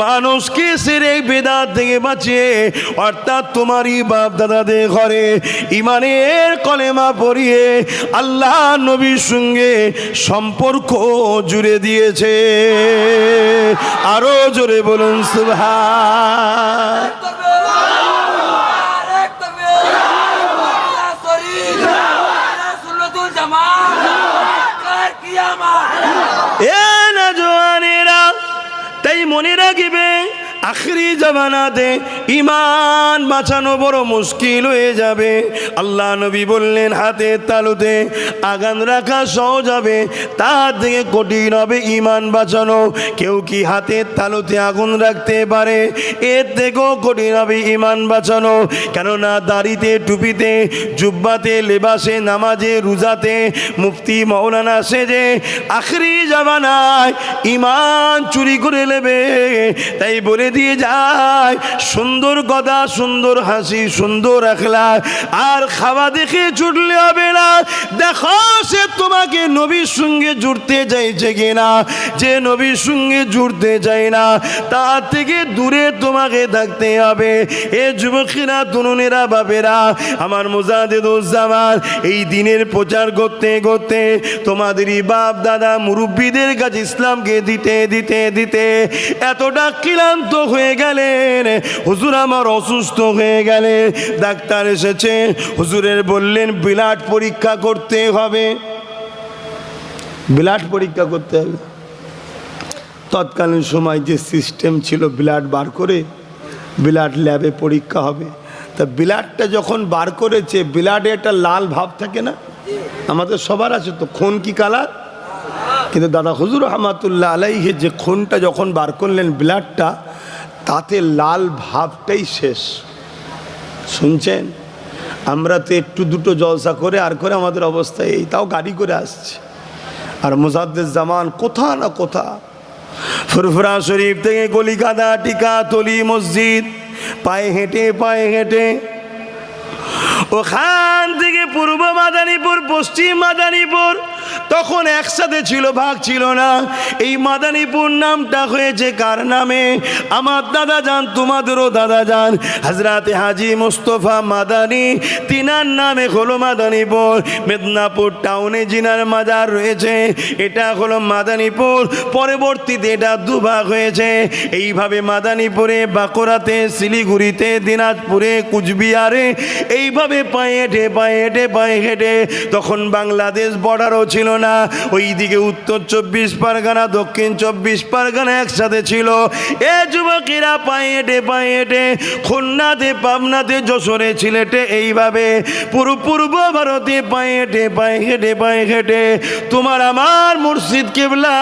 মানুষকে শিরক বিদআত থেকে বাঁচিয়ে, অর্থাৎ তোমারই বাপ দাদাদের ঘরে ঈমানের কলেমা পড়িয়ে আল্লাহ নবীর সঙ্গে সম্পর্ক জুড়ে দিয়েছে। আরো জোরে বলুন সুবহান। এ নওজওয়ানেরা, তাই মনে রাখবে আখরি জামানাতে ঈমান বাঁচানো বড় মুশকিল হয়ে যাবে। আল্লাহ নবী বললেন হাতের তালুতে আগান রাখা সহজ হবে, তার থেকে কঠিন হবে ঈমান বাঁচানো। কেউ কি হাতের তালুতে আগুন রাখতে পারে? এর থেকেও কঠিন হবে ঈমান বাঁচানো। কেননা দাড়িতে, টুপিতে, জুব্বাতে, লেবাসে, নামাজে, রোজাতে মুফতি মৌলানা সেজে আখরি জামানায় ঈমান চুরি করে নেবে। তাই বলে দিয়ে যায় সুন্দর কথা, সুন্দর হাসি, সুন্দর আখলাক, আর খাওয়া দেখে ছুটলে হবে না। দেখো সে তোমাকে নবীর সঙ্গে জুড়তে চাইছে কিনা। যে নবীর সঙ্গে জুড়তে চায় না তার থেকে দূরে তোমাকে থাকতে হবে। এ যুবকেরা, তরুণেরা, বাপেরা, আমার মুজাদ্দিদুজ্জামান এই দিনের প্রচার করতে করতে তোমাদেরই বাপ দাদা মুরব্বীদের কাছে ইসলামকে দিতে দিতে দিতে এতটা ক্লান্ত হয়ে গেলেন। হুজুর আমার অসুস্থ হয়ে গেলে ডাক্তার এসেছে, হুজুরের বললেন ব্লাড পরীক্ষা করতে হবে, ব্লাড পরীক্ষা করতে হবে। তৎকালীন সময় যে সিস্টেম ছিল, ব্লাড বার করে ব্লাড ল্যাবে পরীক্ষা হবে। তা ব্লাডটা যখন বার করেছে, ব্লাডে একটা লাল ভাব থাকে না, আমাদের সবার আছে তো, খুন কি কালার? কিন্তু দাদা হুজুর রহমাতুল্লাহ আলাইহি যে খুনটা যখন বার করলেন ব্লাডটা, তাতে লাল ভাবটাই শেষ। শুনছেন? আমরা তো একটু দুটো জলসা করে আর করে আমাদের অবস্থা এই, তাও গাড়ি করে আসছে। আর মুজাদ্দিদুজ্জামান কোথা না কোথা, ফুরফুরা শরীফ থেকে কলিকাতা, টিকা, তলি মসজিদ, পায়ে হেঁটে পায়ে হেঁটে, ওখান থেকে পূর্ব মাদারীপুর, পশ্চিম মাদারীপুর তখন একসাথে ছিল, ভাগ ছিল না। এই মাদারীপুর নামটা হয়েছে কার নামে? আমার দাদা যান, তোমাদেরও দাদা যান, হযরতে হাজী মুস্তাফা মাদানী, তিনার নামে হলো মাদারীপুর। মেদিনীপুর টাউনে জিনার মাজার রয়েছে, এটা হলো মাদারীপুর। পরবর্তীতে এটা দুভাগ হয়েছে। এইভাবে মাদারীপুরে, বাঁকুড়াতে, শিলিগুড়িতে, দিনাজপুরে, কুচবিহারে এইভাবে পায়ে হেঁটে পায়ে হেঁটে পায়ে হেঁটে, তখন বাংলাদেশ বর্ডারও ছিল, ছিল না। ওইদিকে উত্তর 24 পরগনা, দক্ষিণ 24 পরগনা একসাথে ছিল। এ যুবকেরা পায়ে হেঁটে খুলনাতে, পাবনাতে, যশোরে, সিলেটে, এইভাবে পুরো পূর্ব ভারতে পায়ে হেঁটে তোমার আমার মুর্শিদ কিবলা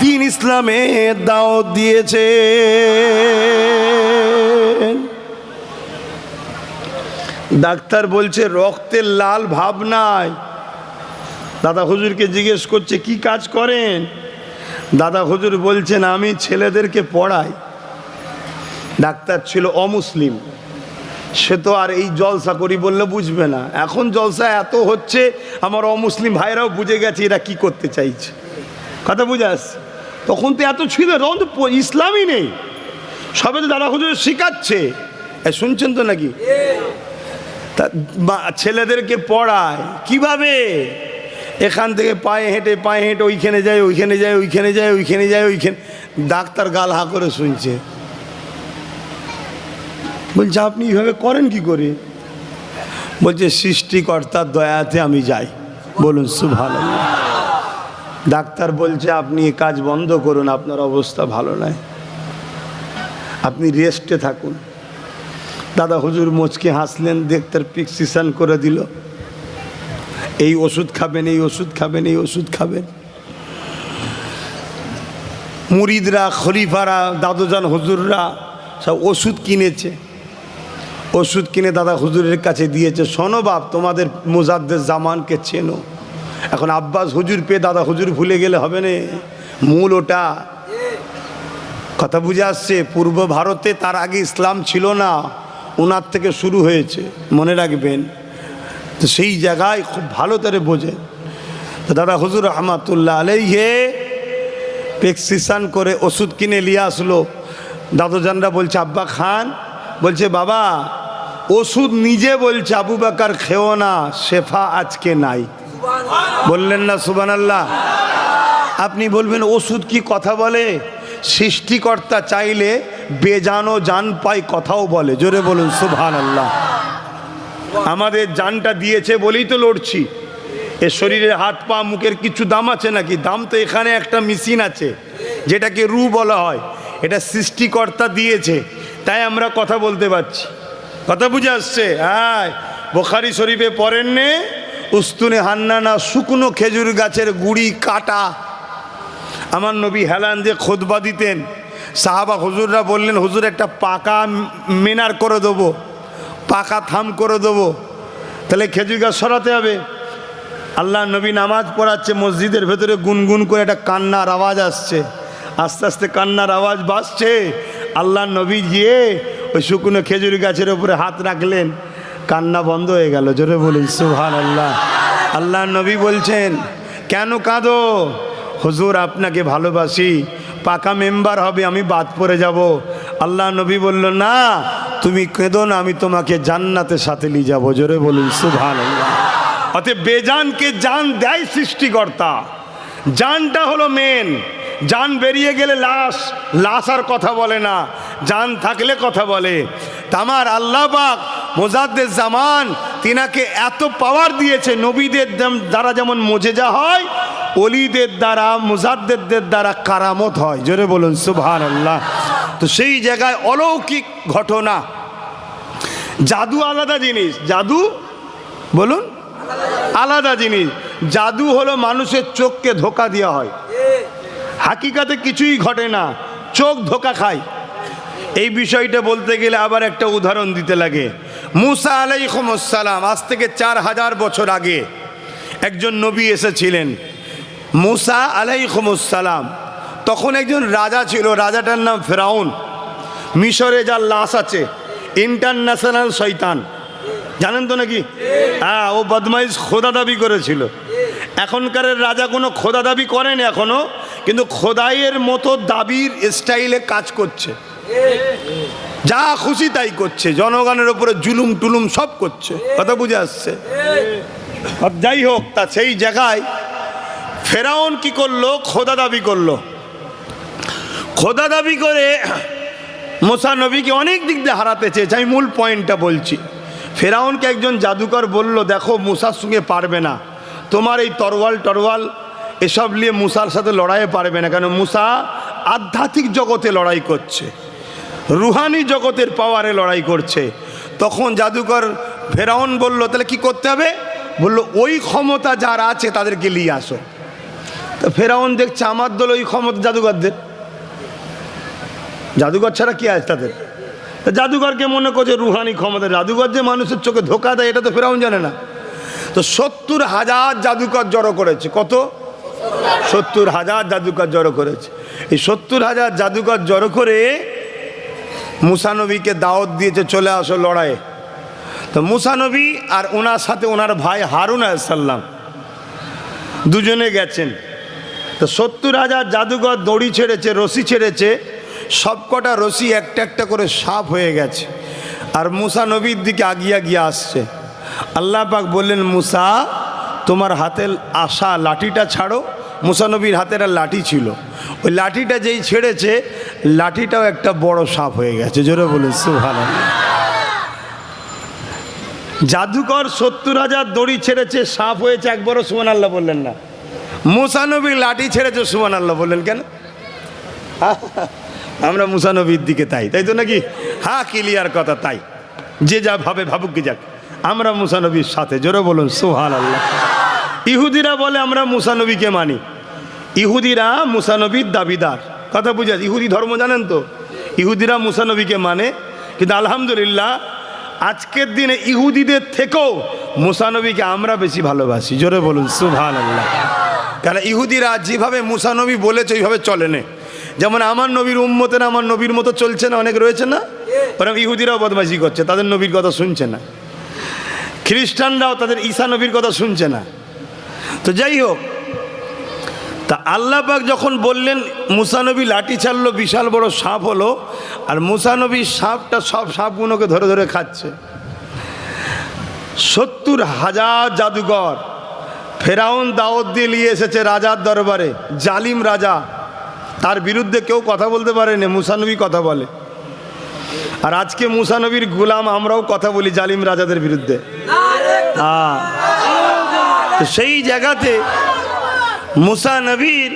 দ্বীন ইসলামের দাওয়াত দিয়েছে। ডাক্তার বলছে রক্তের লাল ভাব নাই। দাদা হুজুরকে জিজ্ঞেস করছে কি কাজ করেন? দাদা হুজুর বলছেন আমি ছেলেদেরকে পড়াই। ডাক্তার ছিল অমুসলিম, সে তো আর এই জলসা করি বললে বুঝবে না। এখন জলসা এত হচ্ছে আমার অমুসলিম ভাইরাও বুঝে গেছে এরা কি করতে চাইছে। কথা বুঝে আসছে? তখন তো এত ছিল, তখন তো ইসলামই নেই, সবে তো দাদা হুজুর শিখাচ্ছে। শুনছেন তো নাকি? তা ছেলেদেরকে পড়ায় কিভাবে? এখান থেকে পায়ে হেঁটে ওইখানে যায়। ডাক্তার গাল হা করে শুনছে, বলছে আপনি এইভাবে করেন কি করে? বলছে সৃষ্টিকর্তার দয়াতে আমি যাই। বলুন সুবহানাল্লাহ। ডাক্তার বলছে আপনি এই কাজ বন্ধ করুন, আপনার অবস্থা ভালো নয়, আপনি রেস্টে থাকুন। দাদা হুজুর মুচকে হাসলেন, ডাক্তার প্রেসক্রিপশন করে দিল, এই ওষুধ খাবেন, এই ওষুধ খাবেন, এই ওষুধ খাবেন। মুরিদরা, খলিফারা, দাদুজান হুজুররা সব ওষুধ কিনেছে। ওষুধ কিনে দাদা হুজুরের কাছে দিয়েছে। শোনো বাপ, তোমাদের মুজাদ্দেদ জামানকে চেনো। এখন আব্বাস হুজুর পেয়ে দাদা হুজুর ভুলে গেলে হবে না, মূল ওটা। কথা বুঝে আসছে? পূর্ব ভারতে তার আগে ইসলাম ছিল না, ওনার থেকে শুরু হয়েছে, মনে রাখবেন। তো সেই জায়গায় খুব ভালো করে বোঝে। তো দাদা হুজুর রহমাতুল্লাহ আলাইহি প্রেসক্রিপশন করে ওষুধ কিনে নিয়ে আসলো। দাদুজানরা বলছে আব্বা খান। বলছে বাবা ওষুধ নিজে বলছে আবু বকর খেও না, শেফা আজকে নাই। বললেন না সুবহানাল্লাহ? আপনি বলবেন ওষুধ কি কথা বলে? সৃষ্টিকর্তা চাইলে বেজানও জান পায়, কথাও বলে। জোরে বলুন সুবহানাল্লাহ। আমাদের জানটা দিয়েছে বলেই তো লড়ছি। এ শরীরের হাত পা মুখের কিছু দাম আছে নাকি? দাম তো এখানে একটা মেশিন আছে যেটাকে রু বলা হয়, এটা সৃষ্টিকর্তা দিয়েছে, তাই আমরা কথা বলতে পারছি। কথা বুঝে আসছে? হ্যাঁ, বুখারী শরীফে পড়েন নে, উস্তুনে হান্নানা, শুকনো খেজুর গাছের গুড়ি কাটা। আমার নবী হেলান দিয়ে খুতবা দিতেন, সাহাবা হুজুররা বললেন হুজুর একটা পাকা মিনার করে দেবো, পাকা থাম করে দেবো। তাহলে খেজুর গাছ সরাতে হবে। আল্লাহ নবী নামাজ পড়াচ্ছে, মসজিদের ভেতরে গুনগুন করে একটা কান্নার আওয়াজ আসছে। আস্তে আস্তে কান্নার আওয়াজ বাজছে। আল্লাহ নবী গিয়ে ওই শুকনো খেজুর গাছের উপরে হাত রাখলেন, কান্না বন্ধ হয়ে গেল। জোরে বলুন সুবহানাল্লাহ। আল্লাহ নবী বলছেন কেন কাঁদো? হুজুর আপনাকে ভালোবাসি, পাকা মেম্বার হবে, আমি বাদ পড়ে যাব। আল্লাহ নবী বলল না তুমি কেঁদো না, আমি তোমাকে জান্নাতের সাথে নিয়ে যাবো। জোরে বলুন সুবহানাল্লাহ। অতএব বেজানকে জান দেয় সৃষ্টিকর্তা। জানটা হলো মেন। জান বেরিয়ে গেলে লাশ, লাশ আর কথা বলে না, জান থাকলে কথা বলে। তামার আল্লাহ পাক মুজাদ্দেদ জামান তিনাকে এত পাওয়ার দিয়েছে, নবীদের দ্বারা যেমন মুজেজা হয়, ওলিদের দ্বারা, মুজাদ্দেদদের দ্বারা কারামত হয়। জোরে বলুন সুবহানাল্লাহ। তো সেই জায়গায় অলৌকিক ঘটনা। জাদু আলাদা জিনিস, জাদু বলুন আলাদা জিনিস। জাদু হলো মানুষের চোখকে ধোকা দেওয়া হয়, হাকিকাতে কিছুই ঘটে না, চোখ ধোকা খায়। এই বিষয়টা বলতে গেলে আবার একটা উদাহরণ দিতে লাগে। মুসা আলাইহিস সালাম, আজ থেকে 4000 বছর আগে একজন নবী এসেছিলেন। মুসা আলাইহিস সালাম তখন একজন রাজা ছিল, রাজাটার নাম ফেরাউন। মিশরে যার লাশ আছে, ইন্টারন্যাশনাল শয়তান, জানেন তো নাকি? হ্যাঁ, ও বদমাইশ খোদা দাবি করেছিল। এখনকার রাজা কোনো খোদা দাবি করেন এখনো, কিন্তু খোদাইয়ের মতো দাবির স্টাইলে কাজ করছে, যা খুশি তাই করছে, জনগণের উপরে জুলুম টুলুম সব করছে। কথা বুঝে আসছে? যাই হোক, তা সেই জায়গায় ফেরাউন কি করলো? খোদা দাবি করলো। খোদা দাবি করে মুসা নবীকে অনেক দিক দিয়ে হারাতে চেয়েছে। আমি মূল পয়েন্টটা বলছি। ফেরাউনকে একজন জাদুকর বলল দেখো মুসার সঙ্গে পারবে না, তোমার এই তরওয়াল এসব নিয়ে মুসার সাথে লড়াইয়ে পারবে না, কেন মুসা আধ্যাত্মিক জগতে লড়াই করছে, রুহানি জগতের পাওয়ারে লড়াই করছে। তখন জাদুকর ফেরাউন বলল, তাহলে কি করতে হবে? বলল, ওই ক্ষমতা যার আছে তাদেরকে নিয়ে আসো। তো ফেরাউন দেখছে আমার দল ওই ক্ষমতা জাদুকরদের, জাদুকর ছাড়া কি আছে তাদের? জাদুকরকে মনে করছে রুহানি ক্ষমতা, জাদুকর যে মানুষের চোখে ধোকা দেয় এটা তো ফেরাউন জানে না। তো 70,000 জাদুকর জড়ো করেছে। কত? 70,000 জাদুকর জড়ো করেছে। এই 70,000 জাদুকর জড়ো করে মুসা নবীকে দাওয়াত দিয়েছে, চলে আসো লড়াইয়ে। তো মুসা নবী আর ওনার সাথে ওনার ভাই হারুন আলাইহিস সালাম দুজনে গেছেন। তো 70,000 জাদুকর দড়ি ছেড়েছে, রশি ছেড়েছে, সবকটা রশি একটা একটা করে সাপ হয়ে গেছে, আর মুসা নবীর দিকে আগিয়ে গিয়ে আসছে। আল্লাহ পাক বললেন, মুসা তোমার হাতের আসা লাঠিটা ছাড়ো। মুসা নবীর হাতের লাঠি ছিল, ওই লাঠিটা যেই ছেড়েছে লাঠিটাও একটা বড় সাপ হয়ে গেছে। জোরে বলুন সুবহানাল্লাহ। জাদুকর 70,000 দড়ি ছেড়েছে, সাপ হয়েছে, একবারও সুবহানাল্লাহ বললেন না। মুসা নবীর লাঠি ছেড়েছে, সুবহানাল্লাহ বললেন কেন? আমরা মুসা নবীর দিকে তাই তো নাকি? হ্যাঁ, ক্লিয়ার কথা, তাই যে যা ভাবে ভাবুক কি যাক, আমরা মুসা নবীর সাথে। জোরে বলুন সুবহানাল্লাহ। ইহুদিরা বলে আমরা মুসা নবীকে মানি, ইহুদিরা মুসা নবীর দাবিদার। কথা বুঝে? ইহুদি ধর্ম জানেন তো? ইহুদিরা মুসা নবীকে মানে, কিন্তু আলহামদুলিল্লাহ আজকের দিনে ইহুদিদের থেকেও মুসা নবীকে আমরা বেশি ভালোবাসি। জোরে বলুন সুবহানাল্লাহ। কারণ ইহুদিরা যেভাবে মুসা নবী বলেছে ওইভাবে চলে না। যেমন আমার নবীর উম্মতেরা আমার নবীর মতো চলছে না, অনেক রয়েছে না, ওরকম ইহুদিরাও বদমাইশি করছে, তাদের নবীর কথা শুনছে না। খ্রিস্টানরাও তাদের ঈসা নবীর কথা শুনছে না। তো যাই হোক, তা আল্লাহ পাক যখন বললেন মুসা নবী লাঠি ছাড়লো, বিশাল বড় সাপ হলো, আর মুসা নবীর সাপটা সব সাপগুলোকে ধরে ধরে খাচ্ছে। 70,000 জাদুকর ফেরাউন দাওয়াত দিয়ে নিয়ে এসেছে রাজার দরবারে, জালিম রাজা, তার বিরুদ্ধে কেউ কথা বলতে পারেনি, মুসা নবী কথা বলে। আর আজকে মুসা নবীর গোলাম আমরাও কথা বলি জালিম রাজাদের বিরুদ্ধে। সেই জায়গাতে মুসা নবীর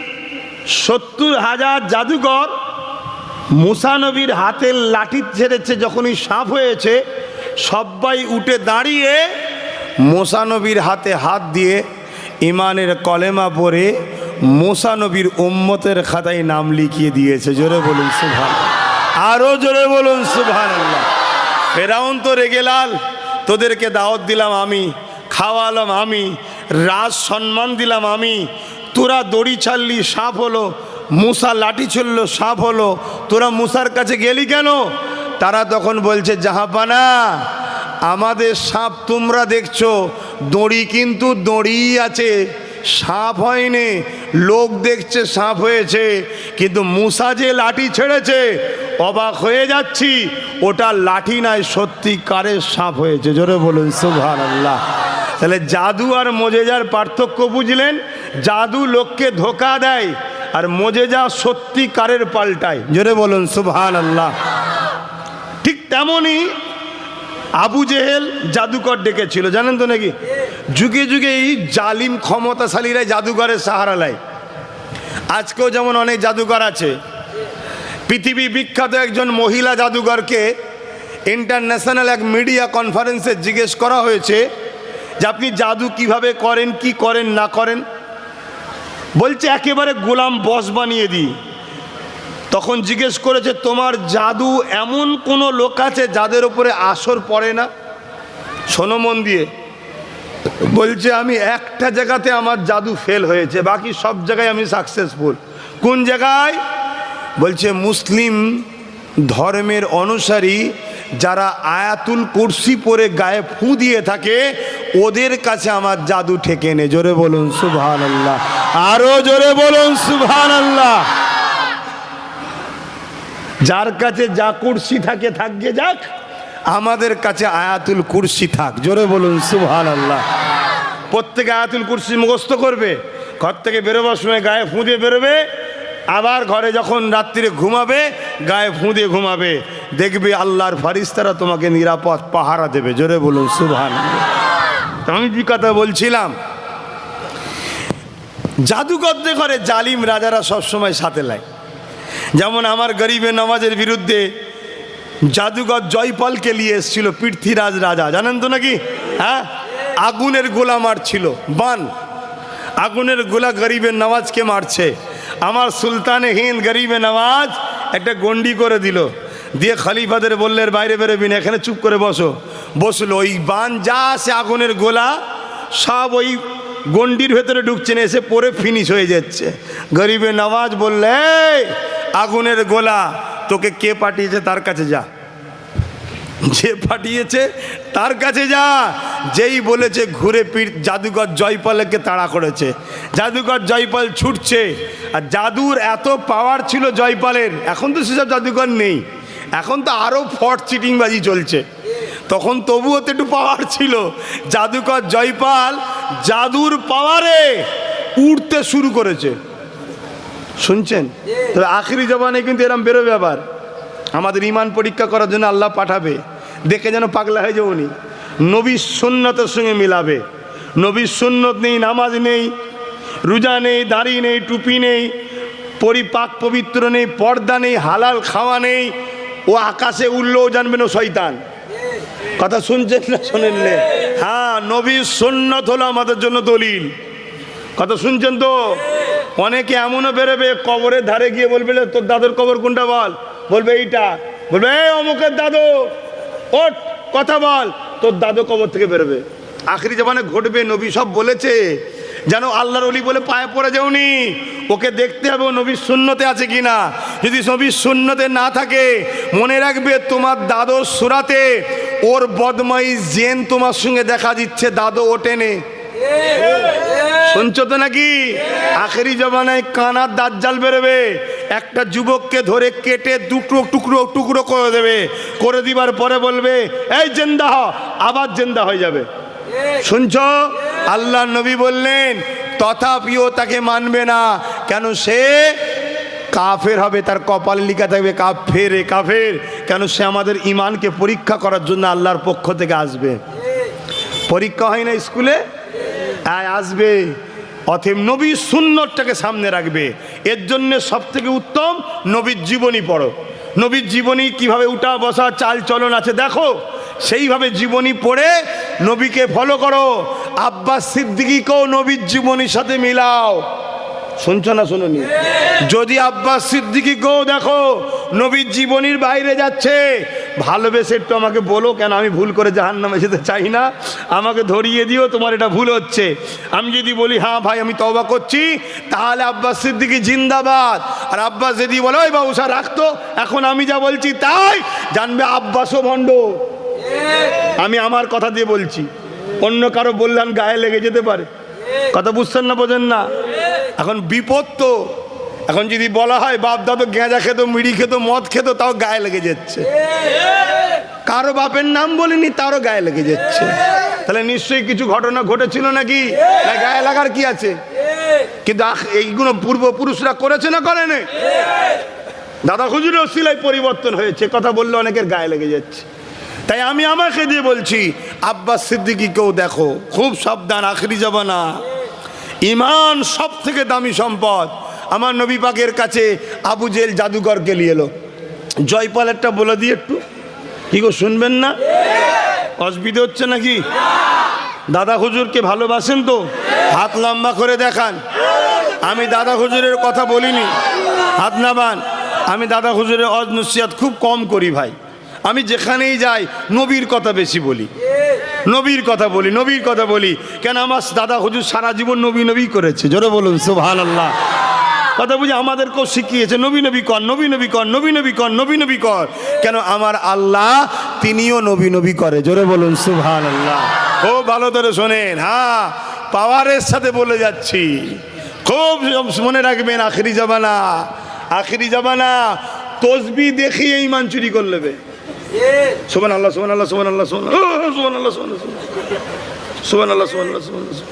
70,000 জাদুকর মুসা নবীর হাতের লাঠি ছেড়েছে, যখনই সাপ হয়েছে সবাই উঠে দাঁড়িয়ে মুসা নবীর হাতে হাত দিয়ে ইমানের কলেমা পড়ে মুসা নবীর উম্মতের খাতায় নাম লিখিয়ে দিয়েছে। জোরে বলুন সুবহানাল্লাহ, আরো জোরে বলুন সুবহানাল্লাহ। ফেরাউন তো রেগে লাল, তোদেরকে দাওয়াত দিলাম আমি, খাওয়ালাম আমি, রাজ সম্মান দিলাম আমি, তোরা দড়ি ছাড়লি সাপ হলো, মুসা লাঠি ছুড়লো সাপ হলো, তোরা মুসার কাছে গেলি কেন? তারা তখন বলছে, জাহাপানা আমাদের সাপ তোমরা দেখছো, দড়ি কিন্তু দড়ি আছে, সাপ হয়নি। লোক দেখছে সাপ হয়েছে, কিন্তু মুসা যে লাঠি ছেড়েছে অবাক হয়ে যাচ্ছি, ওটা লাঠি নয়, সত্যিকারের সাপ হয়েছে। জোরে বলুন সুবহানাল্লাহ। তাহলে জাদু আর মোজেজার পার্থক্য বুঝলেন? জাদু লোককে ধোকা দেয়, আর মোজেজা সত্যিকারের পাল্টায়। জোরে বলুন সুবহানাল্লাহ। ঠিক তেমনই আবু জেহেল জাদুকর ডেকেছিল, জানেন তো নাকি? যুগে যুগে এই জালিম ক্ষমতাশালীরা জাদুকরের সাহারা নেয়। আজকেও যেমন অনেক জাদুকর আছে। পৃথিবী বিখ্যাত একজন মহিলা জাদুকরকে ইন্টারন্যাশনাল এক মিডিয়া কনফারেন্সে জিজ্ঞেস করা হয়েছে যে আপনি জাদু কিভাবে করেন, কি করেন না করেন। বলছে একেবারে গোলাম বস বানিয়ে দিই। তখন জিজ্ঞেস করেছে, তোমার জাদু এমন কোনো লোক আছে যাদের উপরে আসর পড়ে না? শোনো মন দিয়ে। বলছে আমি একটা জায়গাতে আমার জাদু ফেল হয়েছে, বাকি সব জায়গায় আমি সাকসেসফুল। কোন জায়গায়? বলছে মুসলিম ধর্মের অনুসারী যারা আয়াতুল কুরসি পরে গায়ে ফু দিয়ে থাকে ওদের কাছে আমার জাদু ঠেকে নে। জোরে বলুন সুবহানাল্লাহ, আরো জোরে বলুন সুবহানাল্লাহ। যার কাছে যা কুরসি থাকে থাকবে যাক, আমাদের কাছে আয়াতুল কুরসি থাক। জোরে বলুন সুবহানাল্লাহ। প্রত্যেকে আয়াতুল কুরসি মুখস্থ করবে, ঘর থেকে বেরোবার সময় গায়ে ফু দিয়ে বেরোবে, আবার ঘরে যখন রাত্রিরে ঘুমাবে গায়ে ফু দিয়ে ঘুমাবে, দেখবে আল্লাহর ফারিস্তারা তোমাকে নিরাপদ পাহারা দেবে। জোরে বলুন সুবহানাল্লাহ। আমি যে কথা বলছিলাম, জাদুকরদের ঘরে জালিম রাজারা সবসময় সাথে লাই। যেমন আমার গরিবে নওয়াজের বিরুদ্ধে জাদুকর জয়পালকে নিয়ে এসেছিল পৃথ্বীরাজ রাজা, জানেন তো নাকি? হ্যাঁ, আগুনের গোলা মারছিল, বান আগুনের গোলা গরিবে নওয়াজকে মারছে। আমার সুলতানে হিন্দ গরিবে নওয়াজ একটা গন্ডি করে দিল, দিয়ে খলিফাদের বললেন বাইরে বেরোবি না, এখানে চুপ করে বসো। বসলো, ওই বান যা আসে আগুনের গোলা সব ওই গন্ডির ভেতরে ঢুকছে না, এসে পরে ফিনিশ হয়ে যাচ্ছে। গরিবে নওয়াজ বললে আগুনের গোলা তোকে কে পাঠিয়েছে তার কাছে যা, যে পাঠিয়েছে তার কাছে যা। যেই বলেছে ঘুরে পিঠ জাদুকর জয়পালকে তাড়া করেছে। জাদুকর জয়পাল ছুটছে, আর জাদুর এত পাওয়ার ছিল জয়পালের। এখন তো সেসব জাদুকর নেই, এখন তো আরও ফট চিটিংবাজি চলছে, তখন তবুও তো একটু পাওয়ার ছিল। জাদুকর জয়পাল জাদুর পাওয়ারে উঠতে শুরু করেছে, শুনছেন? তবে আখিরি জবানে কিন্তু এরম বেরোবে, আবার আমাদের ইমান পরীক্ষা করার জন্য আল্লাহ পাঠাবে, দেখে যেন পাগলা হয়ে যাবনি। নবীর সুন্নতের সঙ্গে মিলাবে। নবীর সুন্নত নেই, নামাজ নেই, রোজা নেই, দাড়ি নেই, টুপি নেই, পরিপাক পবিত্র নেই, পর্দা নেই, হালাল খাওয়া নেই, ও আকাশে উঠলেও জানবেন ও শয়তান। কথা শুনছেন না শোনেন? হ্যাঁ, নবীর সুন্নত হলো আমাদের জন্য দলিল। কথা শুনছেন তো? অনেকে এমনও বেরোবে কবরের ধারে গিয়ে বলবে তোর দাদুর কবর কোনটা বল, বলবে এইটা, বলবে এই অমুকের দাদু ওঠ কথা বল, তোর দাদু কবর থেকে বেরোবে। আখরি জামানে ঘটবে, নবী সব বলেছে, যেন আল্লাহর ওলি বলে পায়ে পড়ে যাওনি। ওকে দেখতে হবে ও নবীর সুন্নতে আছে কিনা। যদি নবীর সুন্নতে না থাকে, মনে রাখবে তোমার দাদুর সুরাতে ওর বদমাই জেন তোমার সঙ্গে দেখা দিচ্ছে, দাদু ওঠেনে। শুনছো তো নাকি? আখেরি জমানায় কানার দাজ্জাল বেরোবে, একটা যুবককে ধরে কেটে টুকরো টুকরো টুকরো করে দেবে, করে দিবার পরে বলবে এই জেন্দা হ, আবার জেন্দা হয়ে যাবে। শুনছো? আল্লাহ নবী বললেন তথাপিও তাকে মানবে না, কেন? সে কাফের হবে, তার কপালে লিখা থাকবে কাফের, কাফের। কেন? সে আমাদের ইমানকে পরীক্ষা করার জন্য আল্লাহর পক্ষ থেকে আসবে। পরীক্ষা হয় না স্কুলে, আসবে। অতএব নবীর সুন্নতটাকে সামনে রাখবে। এর জন্য সব থেকে উত্তম নবীর জীবনী পড়ো। নবীর জীবনী কিভাবে উঠা বসা চাল চলন আছে দেখো, সেইভাবে জীবনী পড়ে নবীকে ফলো করো। আব্বাস সিদ্দিকীকেও নবীর জীবনীর সাথে মিলাও। শুনছো না শুনুনি? যদি আব্বাস সিদ্দিকীকেও দেখো নবীর জীবনীর বাইরে যাচ্ছে, ভালোবেসে একটু আমাকে বলো, কেন আমি ভুল করে জাহান্নামে যেতে চাই না, আমাকে ধরিয়ে দিও তোমার এটা ভুল হচ্ছে। আমি যদি বলি হ্যাঁ ভাই আমি তওবা করছি, তাহলে আব্বাস সিদ্দিকী জিন্দাবাদ। আর আব্বাস যদি বলে ওই বাবুসা রাখতো, এখন আমি যা বলছি তাই, জানবে আব্বাসও ভণ্ড। আমি আমার কথা দিয়ে বলছি, অন্য কারো বললাম গায়ে লেগে যেতে পারে। কথা বুঝছেন না, বোঝেন না? এখন বিপদ তো। এখন যদি বলা হয় বাপ দাদু গেঁজা খেত, মিড়ি খেত, মদ খেত, তাও গায়ে লেগে যাচ্ছে। কারো বাপের নাম বলিনি, তারও গায়ে লেগে যাচ্ছে। তাহলে নিশ্চয়ই কিছু ঘটনা ঘটেছিল নাকি? না গায়ে লাগার কি আছে? কিন্তু এইগুলো পূর্বপুরুষরা করেছে না করেনি? দাদা হুজুরের ওসিলায় পরিবর্তন হয়েছে, কথা বললে অনেকের গায়ে লেগে যাচ্ছে। তাই আমি আমাকে দিয়ে বলছি, আব্বাস সিদ্দিকীকেও দেখো, খুব সাবধান। আখরি জামানা, ইমান সব থেকে দামি সম্পদ। আমার নবী পাকের কাছে আবু জেল জাদুকরকে নিয়ে এলো। জয়পালেরটা বলে দিয়ে একটু, কি গো শুনবেন না? অসুবিধা হচ্ছে নাকি? দাদা হুজুরকে ভালোবাসেন তো? হাত লম্বা করে দেখান। আমি দাদা হুজুরের কথা বলিনি, হাত নামান। আমি দাদা হুজুরের অজ নসিহত খুব কম করি ভাই। আমি যেখানেই যাই নবীর কথা বেশি বলি, নবীর কথা বলি, নবীর কথা বলি। কেন? আমার দাদা হুজুর সারা জীবন নবী নবী করেছে। জোরে বলুন সুবহানাল্লাহ। কথা বুঝি আমাদেরকেও শিখিয়েছে নবী নবী কর, নবী নবী কর, নবী নবী কর, নবী নবী কর। কেন? আমার আল্লাহ তিনিও নবী নবী করে। জোরে বলুন সুবহানাল্লাহ। খুব ভালো করে শোনেন। হ্যাঁ, পাওয়ারের সাথে বলে যাচ্ছি, খুব মনে রাখবেন। আখেরি জামানা, আখেরি জামানা তসবি দেখিয়ে ঈমান চুরি করে নেবে। সুবহানাল্লাহ, সুবহানাল্লাহ, সুবহানাল্লাহ, সুবহানাল্লাহ, সুবহানাল্লাহ, সুবহানাল্লাহ, সুবহানাল্লাহ।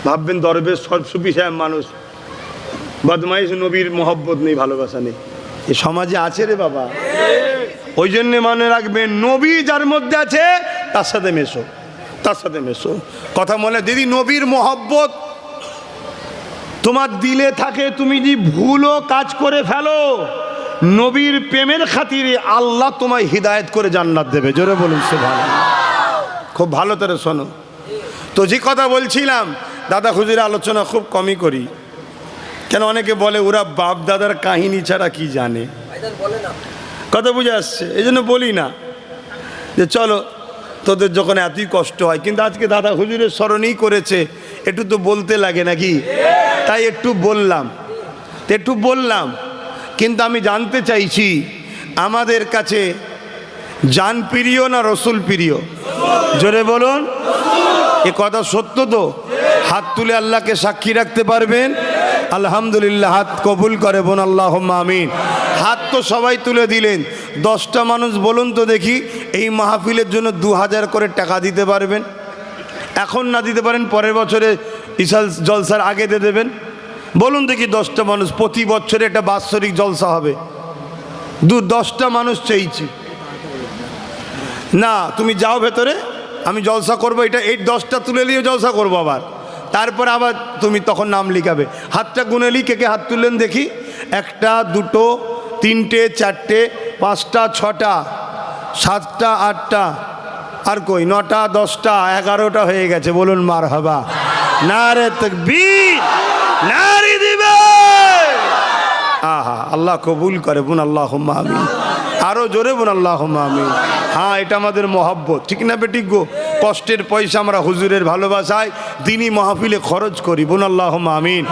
ভাববেন দরবেশ সব সুফি সাহেব মানুষ, বদমাইশ, নবীর মহব্বত নেই, ভালোবাসা নেই। এ সমাজে আছে রে বাবা। ওই জন্য মনে রাখবেন, নবী যার মধ্যে আছে তার সাথে মেশো, তার সাথে মেশো। কথা মনে, দিদি নবীর মহব্বত তোমার দিলে থাকে, তুমি যদি ভুলও কাজ করে ফেলো, নবীর প্রেমের খাতিরে আল্লাহ তোমায় হিদায়েত করে জান্নাত দেবে। জোরে বলুন সুবহানাল্লাহ। খুব ভালো করে শোনো। তো যে কথা বলছিলাম, দাদা হুজুরের আলোচনা খুব কমই করি, কেন অনেকে বলে ওরা বাপ দাদার কাহিনী ছাড়া কি জানে, কথা বুঝে আসছে, এই জন্য বলি না যে চলো তোদের যখন এতই কষ্ট হয়। কিন্তু আজকে দাদা হুজুরের স্মরণই করেছে, একটু তো বলতে লাগে নাকি, তাই একটু বললাম। কিন্তু আমি জানতে চাইছি আমাদের কাছে জান প্রিয় না রসুল প্রিয়? জোরে বলুন, এ কথা সত্য তো? হাত তুলে আল্লাহকে সাক্ষী রাখতে পারবেন? আলহামদুলিল্লাহ, হাত কবুল করে বোন, আল্লাহুম্মা আমিন। হাত তো সবাই তুলে দিলেন। 10টা মানুষ বলুন তো দেখি, এই মাহফিলের জন্য 2000 করে টাকা দিতে পারবেন? এখন না দিতে পারেন, পরের বছরে ইসাল জলসার আগে দিয়ে দেবেন। বলুন দেখি 10টা মানুষ, প্রতি বছরে একটা বাৎসরিক জলসা হবে। 10টা মানুষ চেয়েছি না, তুমি যাও ভেতরে, আমি জলসা করবো, এই 10টা তুলে নিয়ে জলসা করবো আবার, তারপর আবার তুমি তখন নাম লিখাবে। হাতটা গুনেলি, কে কে হাত তুললেন দেখি? 1টা 2টো 3টে 4টে 5টা 6টা 7টা 8টা, আর কই 9টা 10টা 11টা হয়ে গেছে। বলুন মারহাবা, নারে তাকবীর, নারে দিবে। আহা, আল্লাহ কবুল করে বোন, আল্লাহুম্মা আমিন। আরো জোরে বোন, আল্লাহুম্মা আমিন। হ্যাঁ, এটা আমাদের মহব্বত, ঠিক না বেটিক গো? কষ্টের পয়সা আমরা হুজুরের ভালোবাসায় দিনই মাহফিলে খরচ করি বোন, আল্লাহুম্মা আমিন।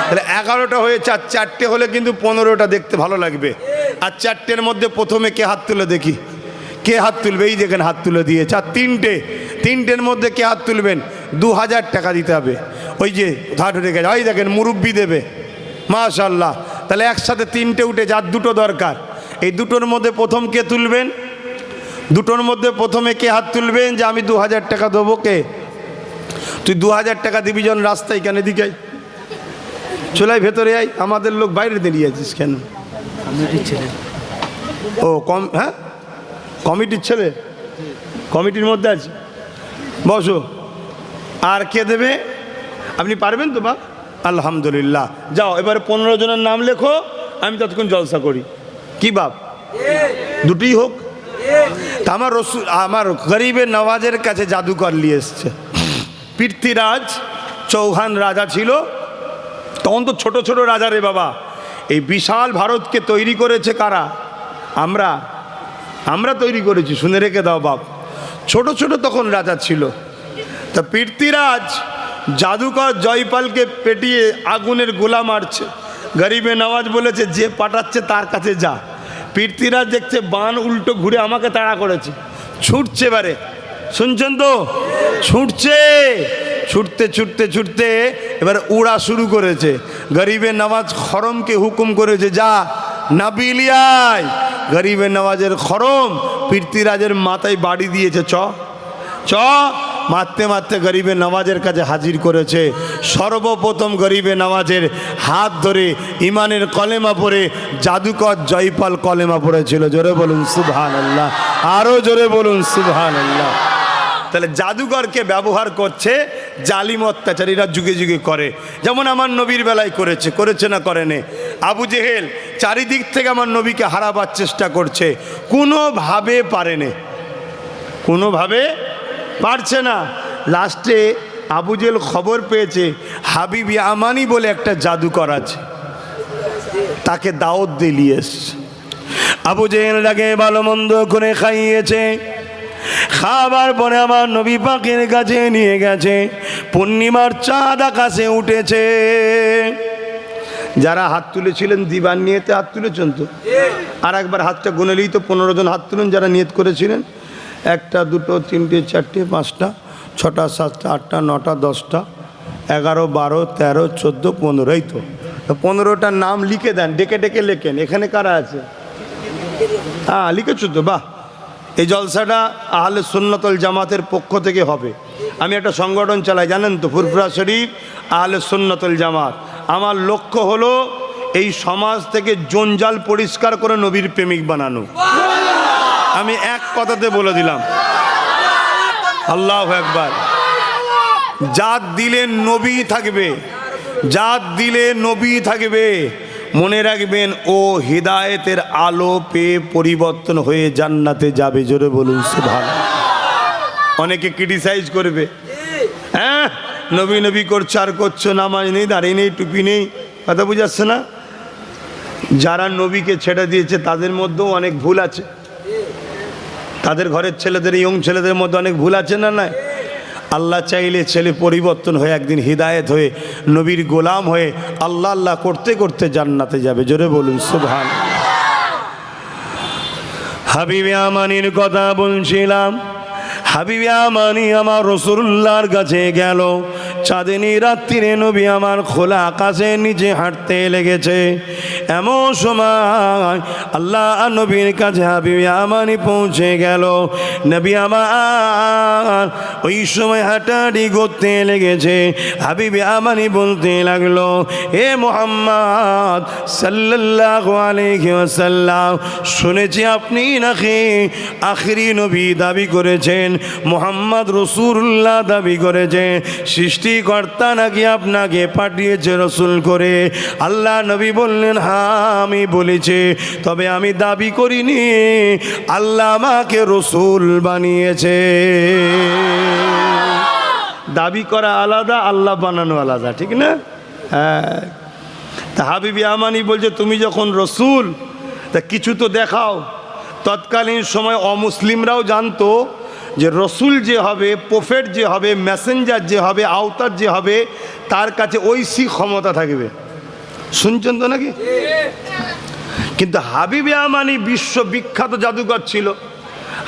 তাহলে 11টা হয়েছে, আর 4টে হলে কিন্তু 15টা দেখতে ভালো লাগবে। আর 4টের মধ্যে প্রথমে কে হাত তুলে দেখি? কে হাত তুলবে? এই দেখেন হাত তুলে দিয়েছে। আর 3টের মধ্যে কে হাত তুলবেন? 2000 টাকা দিতে হবে। ওই যে হাত উঠে গেছে, ওই দেখেন মুরব্বি দেবে, মাশাআল্লাহ। তাহলে একসাথে 3টে উঠে, যার 2টো দরকার, এই 2টোর মধ্যে প্রথম কে তুলবেন? 2টোর মধ্যে প্রথমে কে হাত তুলবেন যে আমি 2000 টাকা দেবো? কে? তুই 2000 টাকা দিবি যখন রাস্তায়, কেন দিকে চলাই ভেতরে আই, আমাদের লোক বাইরে দাঁড়িয়ে আছিস কেন? ও কম, হ্যাঁ কমিটির ছেলে, কমিটির মধ্যে আছে, বসো। আর কে দেবে? আপনি পারবেন তো বাপ? আলহামদুলিল্লাহ, যাও এবারে 15 জনের নাম লেখো, আমি ততক্ষণ জলসা করি। কি বাপ? দুটোই হোক। তা আমার গরিবের নওয়াজের কাছে জাদুকর নিয়ে এসছে। পৃথ্বীরাজ চৌহান রাজা ছিল, তখন তো ছোট ছোট রাজা রে বাবা। এই বিশাল ভারতকে তৈরি করেছে কারা? আমরা তৈরি করেছি, শুনে রেখে দাও বাপ। ছোট ছোট তখন রাজা ছিল। তা পৃথ্বীরাজ জাদুকর জয়পালকে পেটিয়ে আগুনের গোলা মারছে। গরিবে নওয়াজ বলেছে যে পাঠাচ্ছে তার কাছে যা। পৃথ্বীরাজ দেখছে বান উল্টো ঘুরে আমাকে তাড়া করেছে, ছুটছে। এবারে শুনছেন তো? ছুটছে, ছুটতে ছুটতে ছুটতে এবার উড়া শুরু করেছে। গরিবে নওয়াজ খরমকে হুকুম করেছে, যা নাবিলিয়ায়। গরিবে নওয়াজের খরম পৃথ্বীরাজের মাথায় বাড়ি দিয়েছে, চ মারতে মারতে গরিবে নওয়াজের কাছে হাজির করেছে। সর্বপ্রথম গরিবে নওয়াজের হাত ধরে ইমানের কলেমা পড়ে জাদুকর জয়পাল কলেমা পড়েছিল। জোরে বলুন সুবহানাল্লাহ, আরো জোরে বলুন সুবহানাল্লাহ। তাহলে জাদুকরকে ব্যবহার করছে জালিম অত্যাচারীরা, যুগে যুগে করে। যেমন আমার নবীর বেলায় করেছে না করেনি? আবু জেহেল চারিদিক থেকে আমার নবীকে হারাবার চেষ্টা করছে, কোনোভাবে পারেনি, কোনোভাবে পারছে না। লাস্টে আবু জেহেল খবর পেয়েছে হাবিব ইয়ামানি বলে একটা জাদুকর আছে, তাকে দাওয়াত দিয়ে এসছে। আবু জেহেলটাকে ভালো মন্দ করে খাইয়েছে। খাবার পরে আমার নবী পাকের কাছে নিয়ে গেছে। পূর্ণিমার চাঁদ আকাশে উঠেছে। যারা হাত তুলেছিলেন দিবার নিয়েতে হাত তুলেছেন তো? আর একবার হাতটা গুনেলেই তো 15 জন হাত তুলেন যারা নিয়ত করেছিলেন। 1টা 2টো 3টে 4টে 5টা 6টা 7টা 8টা 9টা 10টা 11 12 13 14 15, এই তো 15টার নাম লিখে দেন, ডেকে ডেকে লেখেন। এখানে কারা আছে? হ্যাঁ লিখেছো তো, বাহ। এই জলসাটা আহলে সুন্নাতুল জামাতের পক্ষ থেকে হবে। আমি একটা সংগঠন চালাই, জানেন তো, ফুরফুরা শরীফ আহলে সুন্নাতুল জামাত। আমার লক্ষ্য হলো এই সমাজ থেকে জঞ্জাল পরিষ্কার করে নবীর প্রেমিক বানানো। আমি এক কথাতে বলে দিলাম, আল্লাহু আকবার। জাত দিলে নবী থাকবে, জাত দিলে নবী থাকবে, মনে রাখবেন ও হিদায়েতের আলো পেয়ে পরিবর্তন হয়ে জান্নাতে যাবে। জোরে বলুন সুবহানাল্লাহ। অনেকে ক্রিটিসাইজ করবে, হ্যাঁ নবী নবী করছো আর করছো, নামাজ নেই, দাঁড়িয়ে নেই, টুপি নেই, কথা বুঝাচ্ছে না? যারা নবীকে ছেড়ে দিয়েছে তাদের মধ্যেও অনেক ভুল আছে, তাদের ঘরের ছেলেদের, ইয়ং ছেলেদের মধ্যে অনেক ভুল আছে না? নাই? আল্লাহ চাইলে ছেলে পরিবর্তন হয়ে একদিন হিদায়েত হয়ে নবীর গোলাম হয়ে আল্লাহ আল্লাহ করতে করতে জান্নাতে যাবে। জোরে বলুন সুবহানাল্লাহ। হাবিবে আমানির কথা বলছিলাম। হাবিবে আমানি আমার রাসূলুল্লাহর কাছে গেল। চাঁদনী রাত্রিরে নবী আমার খোলা আকাশের নিচে হাঁটতে লেগেছে। এমন সময় আল্লাহ নবীর কাছে হাবিবে আমানি পৌঁছে গেল। নবী আমার ওই সময় হাঁটাহাঁটি করতে লেগেছে। হাবিবে আমানি বলতে লাগলো, এ মুহাম্মদ সাল্লাল্লাহু আলাইহি ওয়াসাল্লাম, শুনেছি আপনি নাকি আখিরি নবী দাবি করেছেন, মুহাম্মদ রাসূলুল্লাহ দাবি করেছে, সৃষ্টিকর্তা নাকি আপনাকে পাঠিয়েছে রসুল করে। আল্লাহ নবী বললেন, হ্যাঁ আমি বলেছি, তবে আমি দাবি করিনি, আল্লাহ আমাকে রসুল বানিয়েছে। দাবি করা আলাদা, আল্লাহ বানানো আলাদা, ঠিক না? হ্যাঁ। তা হাবিবি আমানি বলছে, তুমি যখন রসুল তা কিছু তো দেখাও। তৎকালীন সময় অমুসলিমরাও জানতো যে রসুল যে হবে, প্রফেট যে হবে, মেসেঞ্জার যে হবে, আওতার যে হবে, তার কাছে ঐশী ক্ষমতা থাকবে। শুনছেন তো নাকি? কিন্তু হাবিবে আমানি বিশ্ববিখ্যাত জাদুকর ছিল।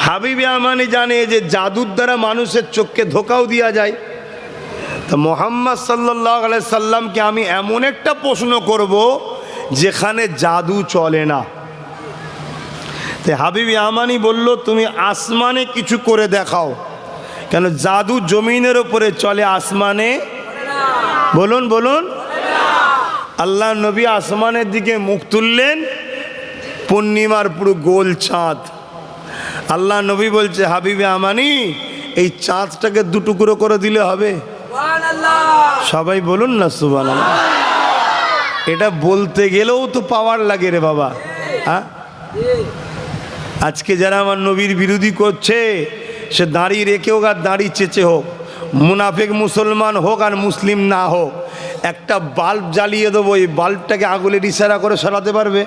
হাবিবে আমানি জানে যে জাদুর দ্বারা মানুষের চোখকে ধোকাও দেওয়া যায়। তা মুহাম্মদ সাল্লাল্লাহু আলাইহি সাল্লামকে আমি এমন একটা প্রশ্ন করব যেখানে জাদু চলে না। হাবিবি আমানি বলল, তুমি আসমানে কিছু করে দেখাও। কেন? জাদু জমিনের উপরে চলে, আসমানে বলুন বলুন। আল্লাহ নবী আসমানের দিকে মুখ তুললেন, পূর্ণিমার পুরো গোল চাঁদ। আল্লাহ নবী বলছে, হাবিবি আমানি, এই চাঁদটাকে দুটুকরো করে দিলে হবে? সবাই বলুন না সুবহানাল্লাহ। এটা বলতে গেলেও তো পাওয়ার লাগে রে বাবা। হ্যাঁ, আজকে যারা আমার নবীর বিরোধী করছে, সে দাড়ি রেখে হোক আর দাড়ি চেঁচে হোক, মুনাফিক মুসলমান হোক আর মুসলিম না হোক, একটা বাল্ব জ্বালিয়ে দেবো, এই বাল্বটাকে আগুনের ইশারা করে সরাতে পারবে?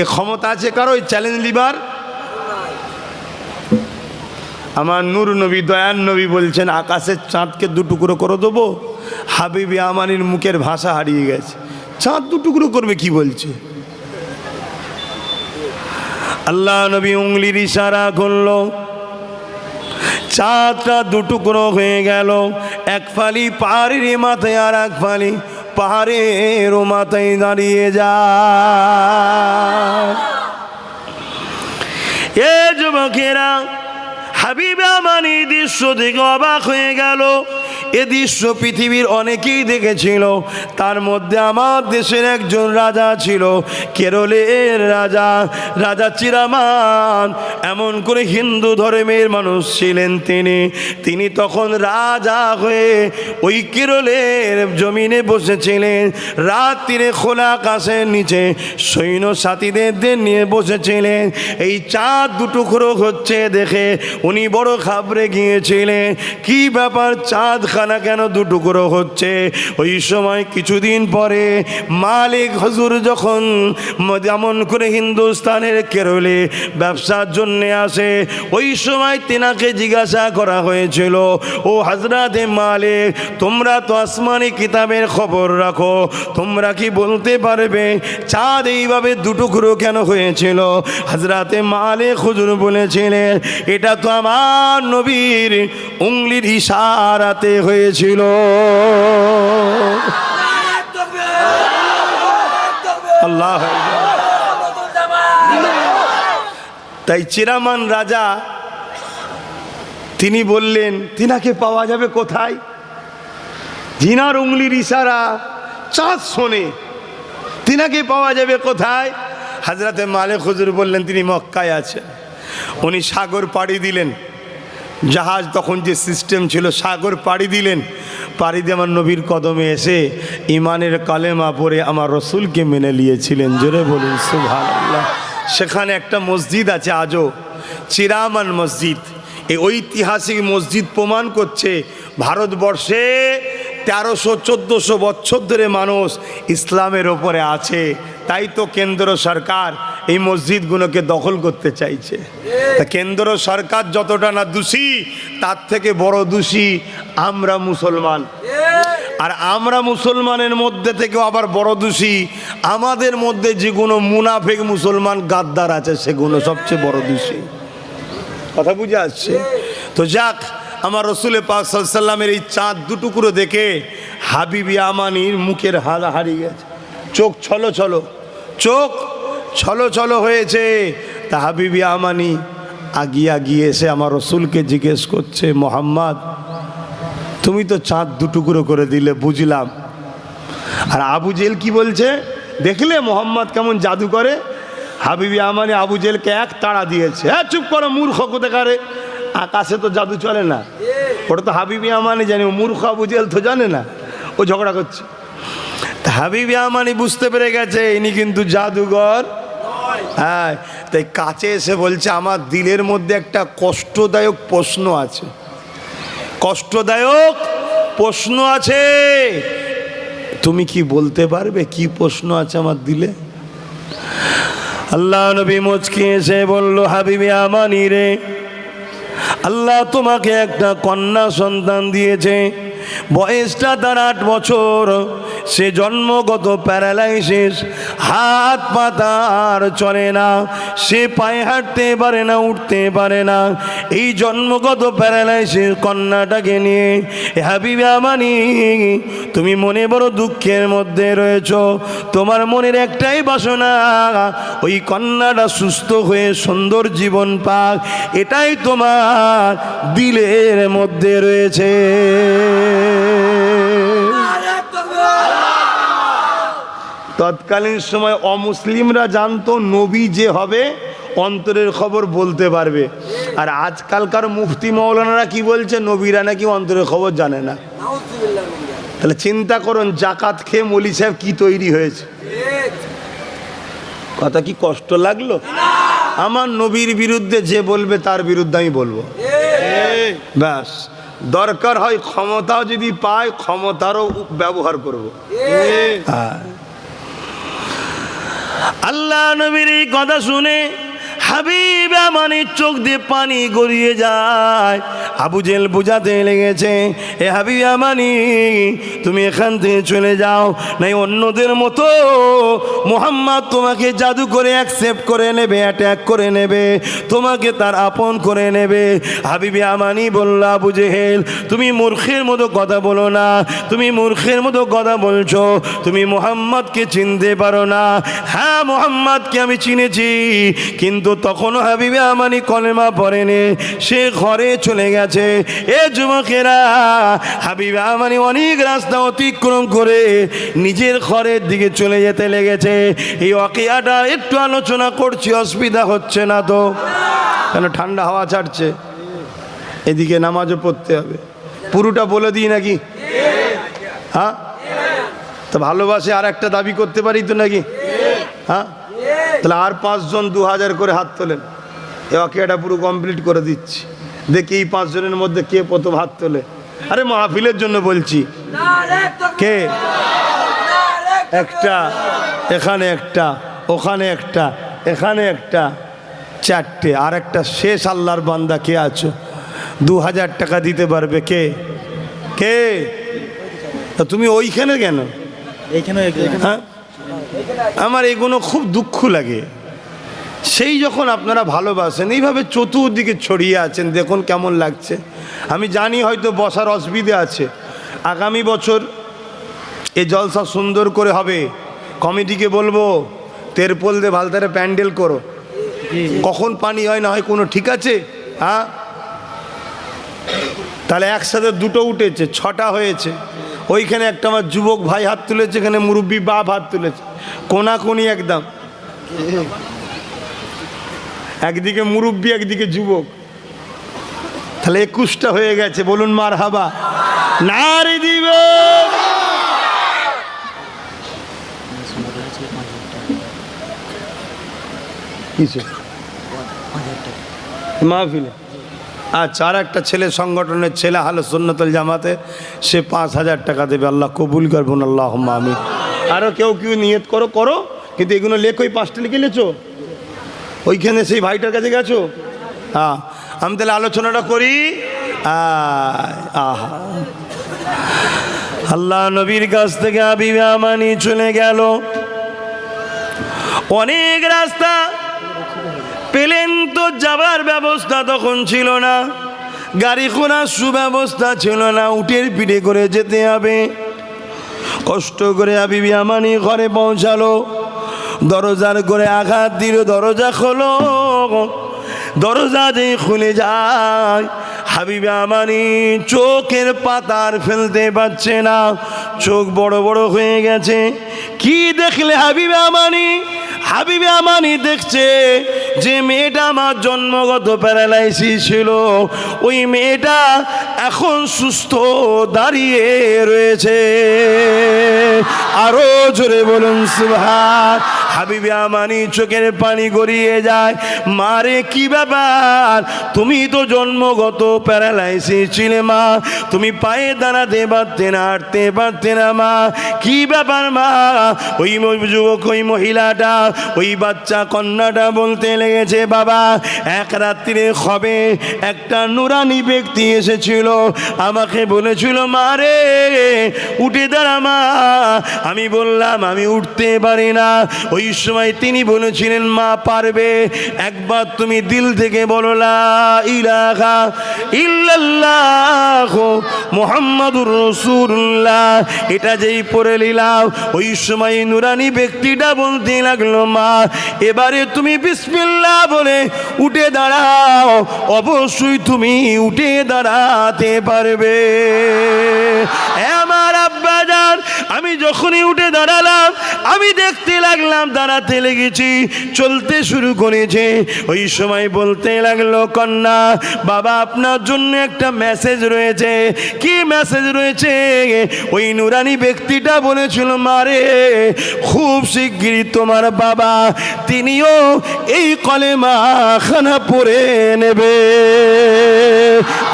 এ ক্ষমতা আছে কারো? চ্যালেঞ্জ লিবার? আমার নূর নবী, দয়ান নবী বলছেন, আকাশের চাঁদকে দুটুকরো করে দেবো। হাবিবি আমানির মুখের ভাষা হারিয়ে গেছে। চাঁদ দুটুকরো করবে কি বলছে? আল্লাহ নবী উঙ্গলির ইশারা করলো, চাঁদটা দুটুকরো হয়ে গেল। এক ফালি পাহাড়ের মাথায় আর এক ফালি পাহাড়ের মাথায় দাঁড়িয়ে যায়। এ যুবকেরা, হাবিবে আমানি দৃশ্য দেখে অবাক হয়ে গেল। এ দৃশ্য পৃথিবীর অনেকেই দেখেছিল। তার মধ্যে আমার দেশের একজন রাজা ছিল, কেরলের রাজা, রাজা চিরামান। এমন করে হিন্দু ধর্মের মানুষ ছিলেন তিনি তখন রাজা হয়ে ওই কেরলের জমিনে বসেছিলেন। রাত্রিরে খোলা আকাশের নিচে সৈন্য সাথীদের নিয়ে বসেছিলেন। এই চাঁদ দুটুকরো হচ্ছে দেখে উনি বড় ঘাবড়ে গিয়েছিলেন। কি ব্যাপার, চাঁদ খানা কেন দুটুকরো হচ্ছে? ওই সময় কিছুদিন পরে মালিক হুজুর যখন যেমন করে হিন্দুস্তানের কেরলে ব্যবসার জন্য আসে, ওই সময় তেনাকে জিজ্ঞাসা করা হয়েছিল, ও হযরতে মালিক, তোমরা তো আসমানি কিতাবের খবর রাখো, তোমরা কি বলতে পারবে চাঁদ এইভাবে দুটুকরো কেন হয়েছিল? হযরতে মালিক হুজুর বলেছিলেন, এটা তো আমার নবীর উঙ্গলির ইশারাতে হয়েছিল। আল্লাহ। তাই চিরামান রাজা তিনি বললেন, তিনাকে পাওয়া যাবে কোথায়? জিনার উঙ্গলির ইশারা চাঁদ শোনে, তিনাকে পাওয়া যাবে কোথায়? হযরতে মালিক হুজুর বললেন, তিনি মক্কায় আছেন। উনি সাগর পাড়ি দিলেন, জাহাজ তখন যে সিস্টেম ছিল, সাগর পাড়ি দিলেন। পাড়ি দিয়ে আমার নবীর কদমে এসে ইমানের কালেমা পড়ে আমার রসুলকে মেনে নিয়েছিলেন। জোরে বলুন সুবহানাল্লাহ। সেখানে একটা মসজিদ আছে আজও, চিরামান মসজিদ। এই ঐতিহাসিক মসজিদ প্রমাণ করছে ভারতবর্ষে 1300-1400 বছর ধরে মানুষ ইসলামের ওপরে আছে। তাই তো কেন্দ্র সরকার এই মসজিদগুলোকে দখল করতে চাইছে। তা কেন্দ্র সরকার যতটা না দোষী, তার থেকে বড় দোষী আমরা মুসলমান। আর আমরা মুসলমানের মধ্যে থেকেও আবার বড় দোষী আমাদের মধ্যে যেগুলো মুনাফিক মুসলমান গাদ্দার আছে, সেগুলো সবচেয়ে বড় দোষী। কথা বুঝে আসছে তো? যাক, আমার রসুল পাক সাল্লাল্লাহু আলাইহি ওয়াসাল্লামের এই চাঁদ দুটুকরো দেখে হাবিবি আমানির মুখের হালা হারিয়ে গেছে, চোখ ছলো ছলো, চোখ ছলো ছলো হয়েছে। তা হাবিবি আমানি আগিয়ে এসে আমার রসুলকে জিজ্ঞেস করছে, মোহাম্মদ তুমি তো চাঁদ দুটুকরো করে দিলে, বুঝলাম। আর আবু জেল কি বলছে দেখলে মোহাম্মদ কেমন জাদু করে? হাবিবি আমানি আবু জেলকে এক তাড়া দিয়েছে। হ্যাঁ, চুপ করো মূর্খ কোথাকারে, আকাশে তো জাদু চলে না। ওটা তো হাবিবি আমানি জানে, মূর্খ আবু জেল তো জানে না, ও ঝগড়া করছে। তা হাবিবি আমানি বুঝতে পেরে গেছে ইনি কিন্তু জাদুঘর। হ্যাঁ, তাই কাছে এসে বলছে, আমার দিলের মধ্যে একটা কষ্টদায়ক প্রশ্ন আছে, কষ্টদায়ক প্রশ্ন আছে, তুমি কি বলতে পারবে কি প্রশ্ন আছে আমার দিলে? আল্লাহ নবী মুচকি এসে বলল, হাবিবি আমানি রে, আল্লাহ তোমাকে একটা কন্যা সন্তান দিয়েছে, বয়সটা তার 8 বছর, সে জন্মগত প্যারালাইসিস, হাত পা তার চলে না, সে পায়ে হাঁটতে পারে না, উঠতে পারে না। এই জন্মগত প্যারালাইসিস কন্যাটাকে নিয়ে হাবিবি আমানি তুমি মনে বড় দুঃখের মধ্যে রয়েছ। তোমার মনের একটাই বাসনা, ওই কন্যাটা সুস্থ হয়ে সুন্দর জীবন পাক, এটাই তোমার দিলের মধ্যে রয়েছে। তৎকালীন সময় অমুসলিমরা জানতো নবী যে হবে অন্তরের খবর বলতে পারবে। আর আজকালকার মুফতি মৌলানারা কি বলছে, নবীরা নাকি অন্তরের খবর জানে না। তাহলে চিন্তা করুন জাকাত খেয়ে মৌলী সাহেব কি তৈরি হয়েছে। কথা কি কষ্ট লাগলো? আমার নবীর বিরুদ্ধে যে বলবে তার বিরুদ্ধে আমি বলবো, ব্যাস। দরকার হয় ক্ষমতাও যদি পায় ক্ষমতারও ব্যবহার করব। আল্লাহ নবীর এই কথা শুনে হাবিব আমানির চোখ দিয়ে পানি গড়িয়ে যায়। আবু জেল বোঝাতে লেগেছে, এ হাবিব আমানি তুমি এখান থেকে চলে যাও, নাই অন্যদের মতো মুহাম্মদ তোমাকে জাদু করে অ্যাকসেপ্ট করে নেবে, অ্যাটাক করে নেবে, তোমাকে তার আপন করে নেবে। হাবিবি আমানি বলল, আবু জেহেল তুমি মূর্খের মতো কথা বলো না, তুমি মূর্খের মতো কথা বলছো, তুমি মুহাম্মদকে চিনতে পারো না। হ্যাঁ, মুহাম্মদকে আমি চিনেছি, কিন্তু তখনও হাবিবি আমানি কলেমা পড়েনি, সে ঘরে চলে গেছে। এ যুবকেরা, হাবিবি আমানি অনেক রাস্তা অতিক্রম করে নিজের ঘরের দিকে চলে যেতে লেগেছে। এই ওয়াকিয়াটা একটু আলোচনা করছি, অসুবিধা হচ্ছে না তো? কেন ঠান্ডা হাওয়া ছাড়ছে, এদিকে নামাজও পড়তে হবে। পুরোটা বলে দিই নাকি? হ্যাঁ, তো ভালোবাসে আর একটা দাবি করতে পারি তো নাকি? হ্যাঁ, তাহলে আর 5 জন 2000 করে হাত তোলেন, একে এটা পুরো কমপ্লিট করে দিচ্ছি। দেখি এই 5 জনের মধ্যে কে প্রথম হাত তোলে। আরে মাহফিলের জন্য বলছি। কে? একটা, এখানে একটা, ওখানে একটা, এখানে একটা, 4টে। আর একটা শেষ আল্লাহর বান্দা কে আছো 2000 টাকা দিতে পারবে? কে? কে? তা তুমি ওইখানে কেন? হ্যাঁ, আমার এগুলো খুব দুঃখ লাগে। সেই যখন আপনারা ভালোবাসেন, এইভাবে চতুর্দিকে ছড়িয়ে আছেন, দেখুন কেমন লাগছে। আমি জানি হয়তো বসার অসুবিধা আছে, আগামী বছর এই জলসা সুন্দর করে হবে। কমিটিকে বলবো তেরপল দিয়ে ভালতারে প্যান্ডেল করো, কখন পানি হয় না হয় কোনো ঠিক আছে? হ্যাঁ, তাহলে একসাথে 2টো উঠেছে, 6টা হয়েছে। ওইখানে একটা আমার যুবক ভাই হাত তুলেছে, এখানে মুরব্বী বাপ হাত তুলেছে, কোনাকুনি একদম, একদিকে মুরব্বী একদিকে যুবক, তাহলে 21টা হয়ে গেছে। বলুন মারহাবা। নারী দিব মাহফিলে। আচ্ছা, আর একটা ছেলে সংগঠনের ছেলে আহলে সুন্নাতুল জামাতে, সে 5,000 টাকা দেবে। আল্লাহ কবুল করবেন, আল্লাহুম্মা আমিন। আরও কেউ কেউ নিয়ত করো করো, কিন্তু এগুলো লেখো। ওই 5টা লিখে নিয়েছো ওইখানে, সেই ভাইটার কাছে গেছো? হ্যাঁ, আমি তাহলে আলোচনাটা করি। আহা, আল্লাহ নবীর কাছ থেকে হাবিবে আমানি চলে গেল। অনেক রাস্তা পেলেন তো, যাবার ব্যবস্থা তখন ছিল না, গাড়ি ঘোড়ার সুব্যবস্থা ছিল না, উটের পিঠে করে যেতে হবে। কষ্ট করে হাবিবে আমানি ঘরে পৌঁছালো। দরজার করে আঘাত দিল, দরজা খোলো। দরজা যেই খুলে যায়, হাবিবে আমানি চোখের পাতার ফেলতে পারছে না, চোখ বড় বড় হয়ে গেছে। কি দেখলে হাবিবে আমানি? হাবিবে আমানি দেখছে যে মেয়েটা আমার জন্মগত প্যারালাইসিস ছিল, ওই মেয়েটা এখন সুস্থ দাঁড়িয়ে রয়েছে। আরো জোরে বলুন সুবহান। হাবিবে আমানি চোখের পানি গড়িয়ে যায়। মারে, কি ব্যাপার? তুমি তো জন্মগত প্যারালাইসিস ছিলে মা, তুমি পায়ে দাঁড়াতে পারতে না, হাঁটতে পারতে না মা, কি ব্যাপার মা? ওই যুবক, ওই মহিলাটা, ওই বাচ্চা কন্যাটা বলতে লেগেছে, বাবা এক রাত্রিরে হবে একটা নুরানি ব্যক্তি এসেছিল, আমাকে বলেছিল মারে উঠে দাঁড়া মা। আমি বললাম আমি উঠতে পারি না। ওই সময় তিনি বলেছিলেন মা পারবে, একবার তুমি দিল থেকে বলো লা ইলাহা ইল্লাল্লাহ মুহাম্মাদুর রাসূলুল্লাহ, এটা যেই পড়ে নিলাম, ওই সময় নুরানি ব্যক্তিটা বলতে লাগলো মা এবারে তুমি বিসমিল্লাহ বলে উঠে দাঁড়াও, অবশ্যই তুমি উঠে দাঁড়াতে পারবে। আমার আব্বাজান, আমি যখনই উঠে দাঁড়ালাম, আমি দেখতে লাগলাম দাঁড়াতে লেগেছি, চলতে শুরু করেছে। ওই সময় বলতে লাগলো কন্যা, বাবা আপনার জন্য একটা মেসেজ রয়েছে। কি মেসেজ রয়েছে? ওই নুরানি ব্যক্তিটা বলেছিল মারে খুব শিগগিরই তোমার বাবা তিনিও এই কলেমা খানা পড়ে নেবে।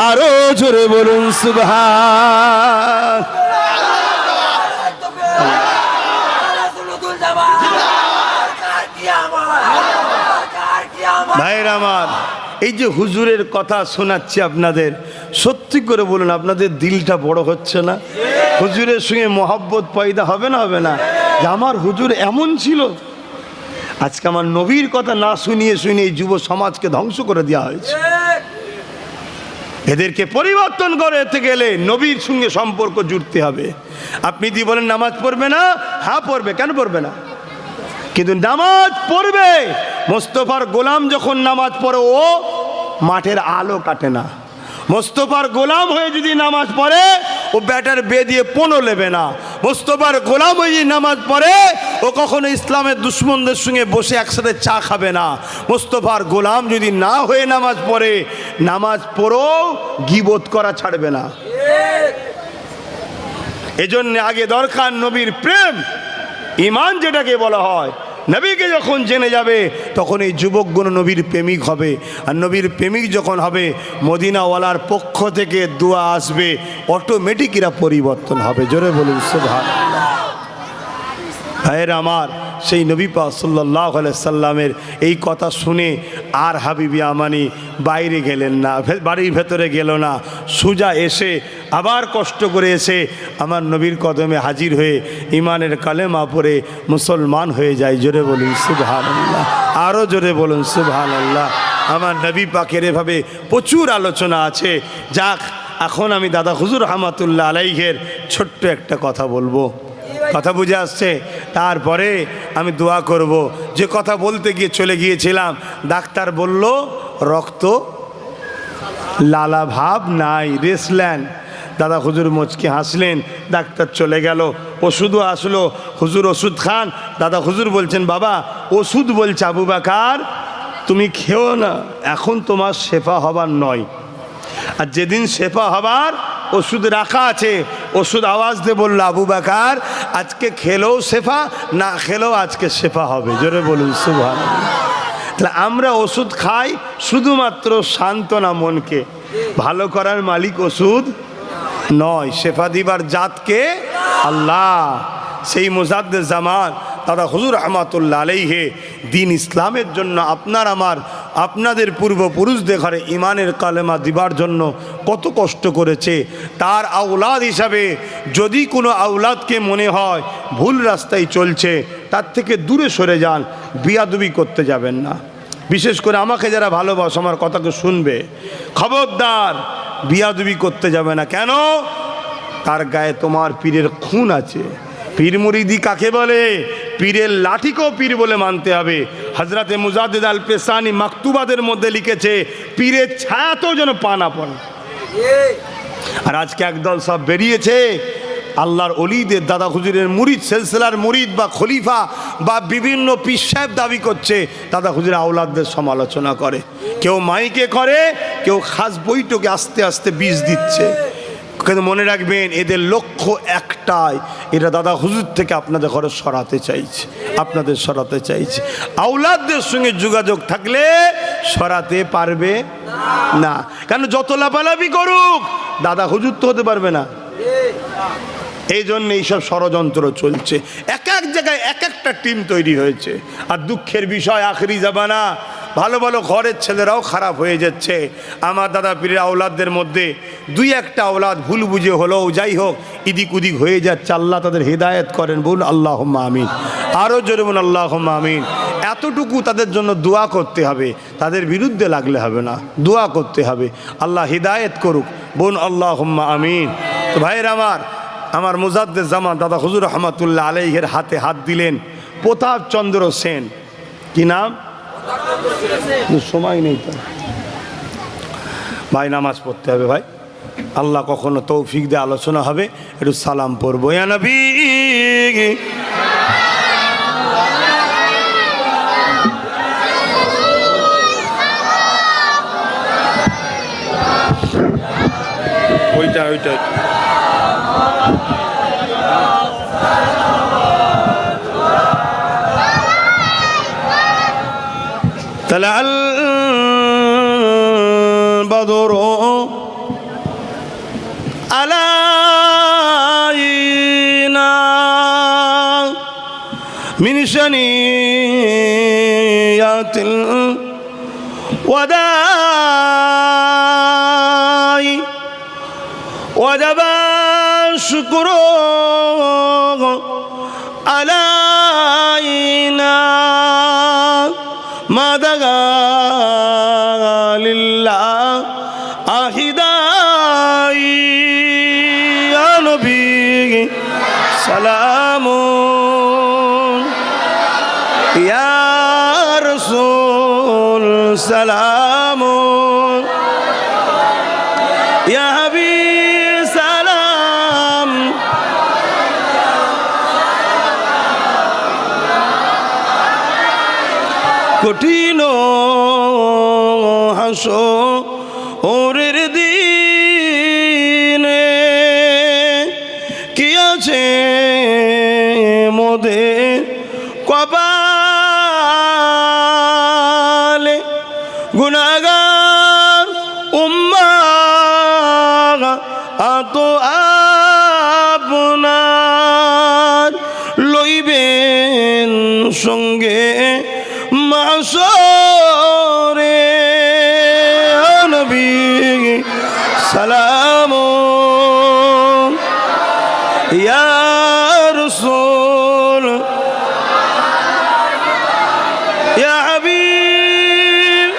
আরো জোরে বলুন সুবহান। ভাইরা আমার, এই যে হুজুরের কথা শোনাচ্ছি আপনাদের, সত্যি করে বলুন আপনাদের দিলটা বড় হচ্ছে না? হুজুরের সঙ্গে মহব্বত পয়দা হবে না? হবে না? যে আমার হুজুর এমন ছিল। আজকে আমার নবীর কথা না শুনিয়ে শুনিয়ে যুব সমাজকে ধ্বংস করে দেওয়া হয়েছে। এদেরকে পরিবর্তন করতে গেলে নবীর সঙ্গে সম্পর্ক জুড়তে হবে। আপনি যদি বলেন নামাজ পড়বে না, হ্যাঁ পড়বে, কেন পড়বে না? কিন্তু নামাজ পড়বে। মোস্তফার গোলাম যখন নামাজ পড়ে, ও মাঠের আলো কাটে না। মোস্তফার গোলাম হয়ে যদি নামাজ পড়ে, ও ব্যাটার বে দিয়ে পণও নেবে না। মোস্তফার গোলাম হয়ে যদি নামাজ পড়ে, ও কখনো ইসলামের দুশ্মনদের সঙ্গে বসে একসাথে চা খাবে না। মোস্তফার গোলাম যদি না হয়ে নামাজ পড়ে, নামাজ পড়েও গীবত করা ছাড়বে না। এজন্য আগে দরকার নবীর প্রেম, ঈমান যেটাকে বলা হয়। নবীকে যখন জেনে যাবে, তখন এই যুবকগুলো নবীর প্রেমিক হবে। আর নবীর প্রেমিক যখন হবে, মদিনাওয়ালার পক্ষ থেকে দোয়া আসবে, অটোমেটিক এরা পরিবর্তন হবে। জোরে বলুন সুবহানাল্লাহ। ভাইয়ের আমার, সেই নবী পাক সাল্লাল্লাহু আলাইহি সাল্লামের এই কথা শুনে আর হাবিবি আমানি বাইরে গেলেন না, বাড়ির ভেতরে গেল না, সোজা এসে আবার কষ্ট করে এসে আমার নবীর কদমে হাজির হয়ে ইমানের কালেমা পড়ে মুসলমান হয়ে যায়। জোরে বলুন সুবহানাল্লাহ। আরও জোরে বলুন সুবহানাল্লাহ। আমার নবী পাকের এভাবে প্রচুর আলোচনা আছে। যাক, এখন আমি দাদা হুজুর রহমাতুল্লাহ আলাইহির ছোট্ট একটা কথা বলবো। কথা বুঝে আসছে? তারপরে আমি দোয়া করব। যে কথা বলতে গিয়ে চলে গিয়েছিলাম, ডাক্তার বলল রক্ত লালা ভাব নাই, রেসল্যান্ড। দাদা হুজুর মুচকি হাসলেন, ডাক্তার চলে গেল। ওষুধও আসলো, হুজুর ওষুধ খান। দাদা হুজুর বলছেন বাবা ওষুধ বলছে আবু বাকার তুমি খেও না, এখন তোমার শেফা হবার নয়, আর যেদিন শেফা হবার ওষুধ রাখা আছে, ওষুধ আওয়াজ দিয়ে বলল আবু বকর আজকে খেলেও শেফা, না খেলেও আজকে শেফা হবে। জোরে বলুন সুবহানাল্লাহ। তাহলে আমরা ওষুধ খাই শুধুমাত্র সান্ত্বনা মনকে, ভালো করার মালিক ওষুধ নয়, শেফা দিবার জাতকে আল্লাহ। সেই মুজাদ্দিদ জামান দাদা হুজুর রহমাতুল্লাহ আলাইহি দিন ইসলামের জন্য আপনাদের পূর্বপুরুষদের ঘরে ইমানের কালেমা দিবার জন্য কত কষ্ট করেছে। তার আওলাদ হিসাবে যদি কোনো আওলাদকে মনে হয় ভুল রাস্তায় চলছে, তার থেকে দূরে সরে যান, বিয়াদবি করতে যাবেন না। বিশেষ করে আমাকে যারা ভালোবাসে, আমার কথাকে শুনবে, খবরদার বিয়াদবি করতে যাবে না। কেন? তার গায়ে তোমার পীরের খুন আছে। পীর মুরিদি কাকে বলে? পীরের লাঠিকেও পীর বলে মানতে হবে। হজরতে মুজাদ্দিদ আল পেশানি মাকতুবাদের মধ্যে লিখেছে পীরের ছায়াতেও যেন পা না পড়ে। আর আজকে একদল সব বেরিয়েছে আল্লাহর অলিদের দাদা হুজুরের মুরিদ, সিলসিলার মুরিদ বা খলিফা বা বিভিন্ন পীর সাহেব দাবি করছে, দাদা হুজুরের আওলাদদের সমালোচনা করে, কেউ মাইকে করে, কেউ খাস বৈঠকে আস্তে আস্তে বীজ দিচ্ছে। কিন্তু মনে রাখবেন এদের লক্ষ্য একটাই, এরা দাদা হুজুর থেকে আপনাদের ঘরে সরাতে চাইছে, আপনাদের সরাতে চাইছে। আওলাদদের সঙ্গে যোগাযোগ থাকলে সরাতে পারবে না। কারণ যত লাফালাফি করুক দাদা হুজুর তো হতে পারবে না। এই জন্য এইসব ষড়যন্ত্র চলছে, এক এক জায়গায় এক একটা টিম তৈরি হয়েছে। আর দুঃখের বিষয় আখেরি জামানা, ভালো ভালো ঘরের ছেলেরাও খারাপ হয়ে যাচ্ছে। আমার দাদা পীরের আওলাদদের মধ্যে দুই একটা আওলাদ ভুল বুঝে হলেও যাই হোক ইদিক উদিক হয়ে যাচ্ছে, আল্লাহ তাদের হেদায়েত করেন, বলুন আল্লাহুম্মা আমিন। আরও জোরে বলুন আল্লাহুম্মা আমিন। এতটুকু তাদের জন্য দোয়া করতে হবে, তাদের বিরুদ্ধে লাগলে হবে না, দোয়া করতে হবে আল্লাহ হেদায়েত করুক, বলুন আল্লাহুম্মা আমিন। তো ভাইয়ের আমার মুজাদ্দিদ জামান দাদা হুজুর রহমাতুল্লাহ আলাইহির হাতে হাত দিলেন প্রতাপ চন্দ্র সেন। কি নাম? সময় নেই তো ভাই, নামাজ পড়তে হবে ভাই। আল্লাহ কখনো তৌফিক দিয়ে আলোচনা হবে, একটু সালাম পড়বো। ইয়া নবী ওইটা طلع البدر علينا من شنيات الوداع وجب الشكر علينا ما دعا لله أهداي يا نبي سلام يا رسول سلام يا حبيب سلام কঠিন হাসরের দিনে কি আছে মোদের কপালে, গুনাহগার উম্মাহ আত আপনার লইবেন সঙ্গে মাশরে নবী সালাম ইয়া রাসূল ইয়া হাবিব।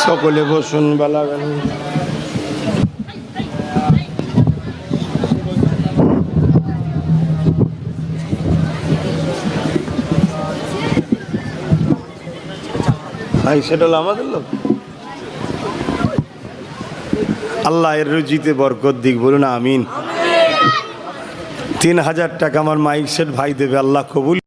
সকলে বসুন, বালাগান ভাই, সেটা হলো আমাদের লোক। আল্লাহ এর রুজিতে বরকত দিক, বলুন আমিন। 3000 টাকা আমার মাইক সেট ভাই দেবে, আল্লাহ কবুল।